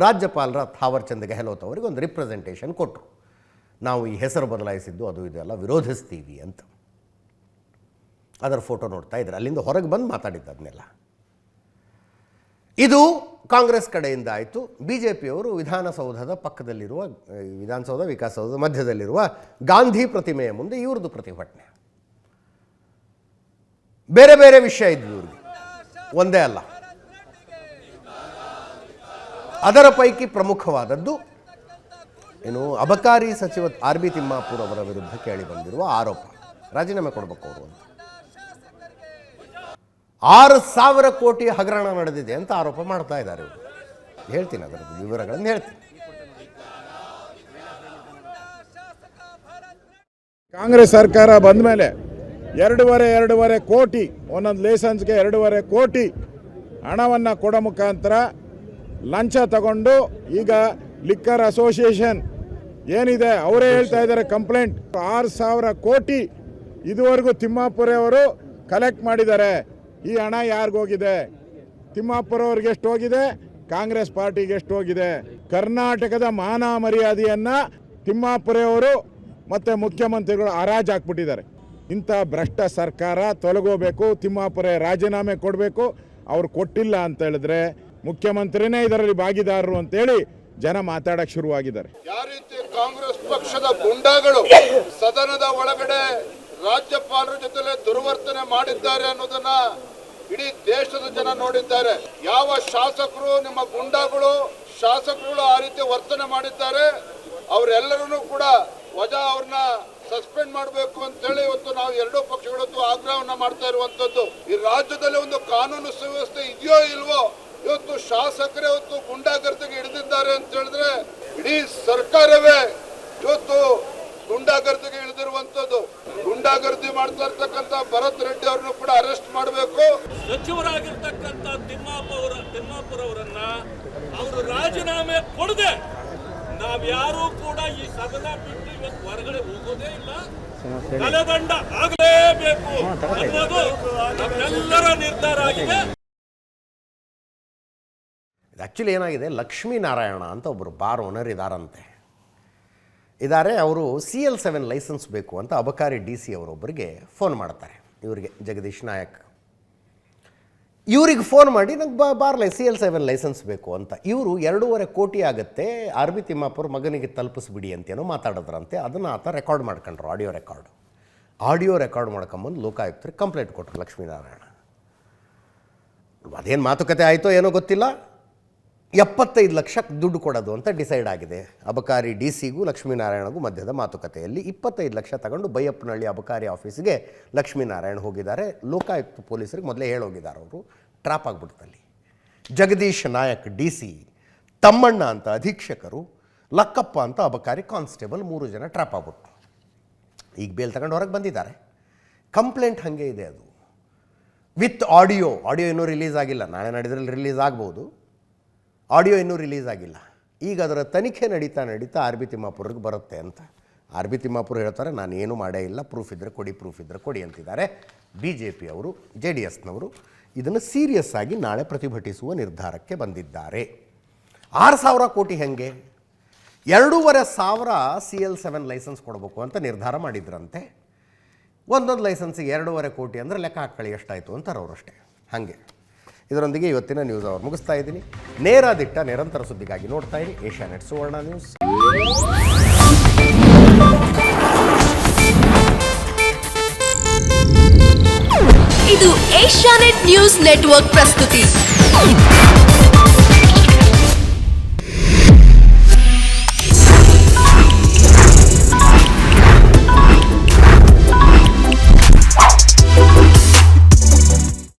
ರಾಜ್ಯಪಾಲರ ಥಾವರ್ ಚಂದ್ ಗೆಹ್ಲೋಟ್ ಅವರಿಗೆ ಒಂದು ರಿಪ್ರೆಸೆಂಟೇಷನ್ ಕೊಟ್ಟರು. ನಾವು ಈ ಹೆಸರು ಬದಲಾಯಿಸಿದ್ದು ಅದು ಇದೆಲ್ಲ ವಿರೋಧಿಸ್ತೀವಿ ಅಂತ. ಅದರ ಫೋಟೋ ನೋಡ್ತಾ ಇದ್ದಾರೆ. ಅಲ್ಲಿಂದ ಹೊರಗೆ ಬಂದು ಮಾತಾಡಿದ್ದು ಅದನ್ನೆಲ್ಲ. ಇದು ಕಾಂಗ್ರೆಸ್ ಕಡೆಯಿಂದ ಆಯಿತು. BJPಯವರು ವಿಧಾನಸೌಧದ ಪಕ್ಕದಲ್ಲಿರುವ, ವಿಧಾನಸೌಧ ವಿಕಾಸಸೌಧದ ಮಧ್ಯದಲ್ಲಿರುವ ಗಾಂಧಿ ಪ್ರತಿಮೆಯ ಮುಂದೆ ಇವ್ರದ್ದು ಪ್ರತಿಭಟನೆ. ಬೇರೆ ಬೇರೆ ವಿಷಯ ಇದ್ವು ಇವ್ರಿಗೆ, ಒಂದೇ ಅಲ್ಲ. ಅದರ ಪೈಕಿ ಪ್ರಮುಖವಾದದ್ದು ಏನು, ಅಬಕಾರಿ ಸಚಿವ RB ತಿಮ್ಮಾಪುರ್ ಅವರ ವಿರುದ್ಧ ಕೇಳಿ ಬಂದಿರುವ ಆರೋಪ, ರಾಜೀನಾಮೆ ಕೊಡಬೇಕು ಅವರು ಅಂತ. 6,000 ಕೋಟಿ ಹಗರಣ ನಡೆದಿದೆ ಅಂತ ಆರೋಪ ಮಾಡ್ತಾ ಇದ್ದಾರೆ ಇವರು. ಹೇಳ್ತೀನಿ ಅದರ ವಿವರಗಳನ್ನು ಹೇಳ್ತೀನಿ. ಕಾಂಗ್ರೆಸ್ ಸರ್ಕಾರ ಬಂದ ಮೇಲೆ ಎರಡೂವರೆ ಕೋಟಿ ಒಂದೊಂದು ಲೈಸೆನ್ಸ್ಗೆ 2.5 ಕೋಟಿ ಹಣವನ್ನು ಕೊಡೋ ಮುಖಾಂತರ ಲಂಚ ತಗೊಂಡು ಈಗ ಲಿಕ್ಕರ್ ಅಸೋಸಿಯೇಷನ್ ಏನಿದೆ ಅವರೇ ಹೇಳ್ತಾ ಇದ್ದಾರೆ ಕಂಪ್ಲೇಂಟ್ 6,000 ಕೋಟಿ ಇದುವರೆಗೂ ತಿಮ್ಮಾಪುರ ಅವರು ಕಲೆಕ್ಟ್ ಮಾಡಿದ್ದಾರೆ. ಈ ಹಣ ಯಾರಿಗೋಗಿದೆ? ತಿಮ್ಮಾಪುರ ಅವ್ರಿಗೆ ಎಷ್ಟು ಹೋಗಿದೆ, ಕಾಂಗ್ರೆಸ್ ಪಾರ್ಟಿಗೆ ಎಷ್ಟು ಹೋಗಿದೆ? ಕರ್ನಾಟಕದ ಮಾನ ಮರ್ಯಾದೆಯನ್ನು ತಿಮ್ಮಾಪುರ ಅವರು ಮತ್ತು ಮುಖ್ಯಮಂತ್ರಿಗಳು ಹರಾಜು ಹಾಕ್ಬಿಟ್ಟಿದ್ದಾರೆ. ಇಂಥ ಭ್ರಷ್ಟ ಸರ್ಕಾರ ತೊಲಗೋಬೇಕು, ತಿಮ್ಮಾಪುರ ರಾಜೀನಾಮೆ ಕೊಡಬೇಕು. ಅವ್ರು ಕೊಟ್ಟಿಲ್ಲ ಅಂತ ಹೇಳಿದ್ರೆ ಮುಖ್ಯಮಂತ್ರಿನೇ ಇದರಲ್ಲಿ ಭಾಗಿದಾರರು ಅಂತೇಳಿ ಜನ ಮಾತಾಡಕ್ಕೆ ಶುರುವಾಗಿದ್ದಾರೆ. ಯಾವ ರೀತಿ ಕಾಂಗ್ರೆಸ್ ಪಕ್ಷದ ಗುಂಡಾಗಳು ಸದನದ ಒಳಗಡೆ ರಾಜ್ಯಪಾಲರ ಜೊತೆ ದುರ್ವರ್ತನೆ ಮಾಡಿದ್ದಾರೆ ಅನ್ನೋದನ್ನ ಇಡೀ ದೇಶದ ಜನ ನೋಡಿದ್ದಾರೆ. ಯಾವ ಶಾಸಕರು ನಿಮ್ಮ ಗುಂಡಾಗಳು ಶಾಸಕರುಗಳು ಆ ರೀತಿ ವರ್ತನೆ ಮಾಡಿದ್ದಾರೆ, ಅವರೆಲ್ಲರೂ ಕೂಡ ವಜಾ ಅವ್ರನ್ನ ಸಸ್ಪೆಂಡ್ ಮಾಡಬೇಕು ಅಂತೇಳಿ ಇವತ್ತು ನಾವು ಎರಡೂ ಪಕ್ಷಗಳು ಆಗ್ರಹವನ್ನ ಮಾಡ್ತಾ ಇರುವಂತದ್ದು. ಈ ರಾಜ್ಯದಲ್ಲಿ ಒಂದು ಕಾನೂನು ಸುವ್ಯವಸ್ಥೆ ಇದೆಯೋ ಇಲ್ವೋ, ಇವತ್ತು ಶಾಸಕರೇ ಇವತ್ತು ಗುಂಡಾಗರ್ದಿಗೆ ಹಿಡಿದಿದ್ದಾರೆ ಅಂತ ಹೇಳಿದ್ರೆ ಇಡೀ ಸರ್ಕಾರವೇ ಇವತ್ತು ಗುಂಡಾಗರ್ದಿಗೆ ಇಳಿದಿರುವಂತದ್ದು. ಗುಂಡಾಗರ್ದಿ ಮಾಡ್ತಾ ಇರ್ತಕ್ಕಂಥ ಭರತ್ ರೆಡ್ಡಿ ಅವ್ರನ್ನು ಕೂಡ ಅರೆಸ್ಟ್ ಮಾಡಬೇಕು. ಸಚಿವರಾಗಿರ್ತಕ್ಕಂಥ ತಿಮ್ಮಾಪುರ ಅವರನ್ನ ಅವರು ರಾಜೀನಾಮೆ ಕೊಡದೆ ನಾವ್ಯಾರೂ ಕೂಡ ಈ ಸದನ ಬಿಟ್ಟು ಇವತ್ತು ಹೊರಗಡೆ ಹೋಗೋದೇ ಇಲ್ಲ. ತಲೆದಂಡ ಆಗಲೇಬೇಕು ಅನ್ನೋದು ನಮ್ಮೆಲ್ಲರ ನಿರ್ಧಾರ ಆಗಿದೆ. ಆ್ಯಕ್ಚುಲಿ ಏನಾಗಿದೆ, ಲಕ್ಷ್ಮೀನಾರಾಯಣ ಅಂತ ಒಬ್ಬರು ಬಾರ್ ಓನರ್ ಇದ್ದಾರಂತೆ. ಅವರು CL7 ಲೈಸೆನ್ಸ್ ಬೇಕು ಅಂತ ಅಬಕಾರಿ DC ಅವರೊಬ್ಬರಿಗೆ ಫೋನ್ ಮಾಡ್ತಾರೆ. ಇವರಿಗೆ ಜಗದೀಶ್ ನಾಯಕ್ ಇವ್ರಿಗೆ ಫೋನ್ ಮಾಡಿ ನಂಗೆ ಬಾರ್ಲೆ CL7 ಲೈಸೆನ್ಸ್ ಬೇಕು ಅಂತ. ಇವರು 2.5 ಕೋಟಿ ಆಗುತ್ತೆ, RB ತಿಮ್ಮಾಪುರ ಮಗನಿಗೆ ತಲುಪಿಸ್ಬಿಡಿ ಅಂತೇನೋ ಮಾತಾಡಿದ್ರಂತೆ. ಅದನ್ನು ಆತ ರೆಕಾರ್ಡ್ ಮಾಡ್ಕೊಂಡ್ರು, ಆಡಿಯೋ ರೆಕಾರ್ಡ್ ಮಾಡ್ಕೊಂಬಂದು ಲೋಕಾಯುಕ್ತರಿಗೆ ಕಂಪ್ಲೇಂಟ್ ಕೊಟ್ಟರು ಲಕ್ಷ್ಮೀನಾರಾಯಣ. ಅದೇನು ಮಾತುಕತೆ ಆಯಿತೋ ಏನೋ ಗೊತ್ತಿಲ್ಲ, 75 ಲಕ್ಷ ದುಡ್ಡು ಕೊಡೋದು ಅಂತ ಡಿಸೈಡ್ ಆಗಿದೆ. ಅಬಕಾರಿ DCಗೂ ಲಕ್ಷ್ಮೀನಾರಾಯಣಗೂ ಮಧ್ಯದ ಮಾತುಕತೆಯಲ್ಲಿ 25 ಲಕ್ಷ ತಗೊಂಡು ಬೈಯಪ್ಪನಹಳ್ಳಿ ಅಬಕಾರಿ ಆಫೀಸಿಗೆ ಲಕ್ಷ್ಮೀನಾರಾಯಣ ಹೋಗಿದ್ದಾರೆ. ಲೋಕಾಯುಕ್ತ ಪೊಲೀಸರಿಗೆ ಮೊದಲೇ ಹೇಳೋಗಿದ್ದಾರೆ, ಅವರು ಟ್ರಾಪ್ ಆಗಿಬಿಡ್ತಲ್ಲಿ. ಜಗದೀಶ್ ನಾಯಕ್ DC, ತಮ್ಮಣ್ಣ ಅಂತ ಅಧೀಕ್ಷಕರು, ಲಕ್ಕಪ್ಪ ಅಂತ ಅಬಕಾರಿ ಕಾನ್ಸ್ಟೇಬಲ್ 3 ಜನ ಟ್ರಾಪ್ ಆಗ್ಬಿಟ್ರು. ಈಗ ಬೇಲ್ ತಗೊಂಡು ಹೊರಗೆ ಬಂದಿದ್ದಾರೆ. ಕಂಪ್ಲೇಂಟ್ ಹಾಗೆ ಇದೆ, ಅದು ವಿತ್ ಆಡಿಯೋ ಇನ್ನೂ ರಿಲೀಸ್ ಆಗಿಲ್ಲ. ನಾಳೆ ನಡೆದ್ರಲ್ಲಿ ರಿಲೀಸ್ ಆಗ್ಬೋದು. ಆಡಿಯೋ ಇನ್ನೂ ರಿಲೀಸ್ ಆಗಿಲ್ಲ. ಈಗ ಅದರ ತನಿಖೆ ನಡೀತಾ RB ತಿಮ್ಮಾಪುರಕ್ಕೆ ಬರುತ್ತೆ ಅಂತ. RB ತಿಮ್ಮಾಪುರ ಹೇಳ್ತಾರೆ, ನಾನು ಏನೂ ಮಾಡೇ ಇಲ್ಲ, ಪ್ರೂಫ್ ಇದ್ದರೆ ಕೊಡಿ ಅಂತಿದ್ದಾರೆ. BJP ಅವರು, JDSನವರು ಇದನ್ನು ಸೀರಿಯಸ್ ಆಗಿ ನಾಳೆ ಪ್ರತಿಭಟಿಸುವ ನಿರ್ಧಾರಕ್ಕೆ ಬಂದಿದ್ದಾರೆ. 6,000 ಕೋಟಿ ಹೆಂಗೆ? 2,500 CL7 ಲೈಸೆನ್ಸ್ ಕೊಡಬೇಕು ಅಂತ ನಿರ್ಧಾರ ಮಾಡಿದ್ರಂತೆ. ಒಂದೊಂದು ಲೈಸೆನ್ಸಿಗೆ 2.5 ಕೋಟಿ ಅಂದರೆ ಲೆಕ್ಕ ಹಾಕ್ಕೊಳ್ಳಿ ಎಷ್ಟಾಯಿತು ಅಂತಾರೆ ಅವರಷ್ಟೇ. ಹಾಗೆ ಇದರೊಂದಿಗೆ ಇವತ್ತಿನ ನ್ಯೂಸ್ ಅವರ್ ಮುಗಿಸ್ತಾ ಇದ್ದೀನಿ. ನೇರ ದಿಟ್ಟ ನಿರಂತರ ಸುದ್ದಿಗಾಗಿ ನೋಡ್ತಾ ಇರಿ ಏಷ್ಯಾನೆಟ್ ಸುವರ್ಣ ನ್ಯೂಸ್. ಇದು ಏಷ್ಯಾನೆಟ್ ನ್ಯೂಸ್ ನೆಟ್ವರ್ಕ್ ಪ್ರಸ್ತುತಿ.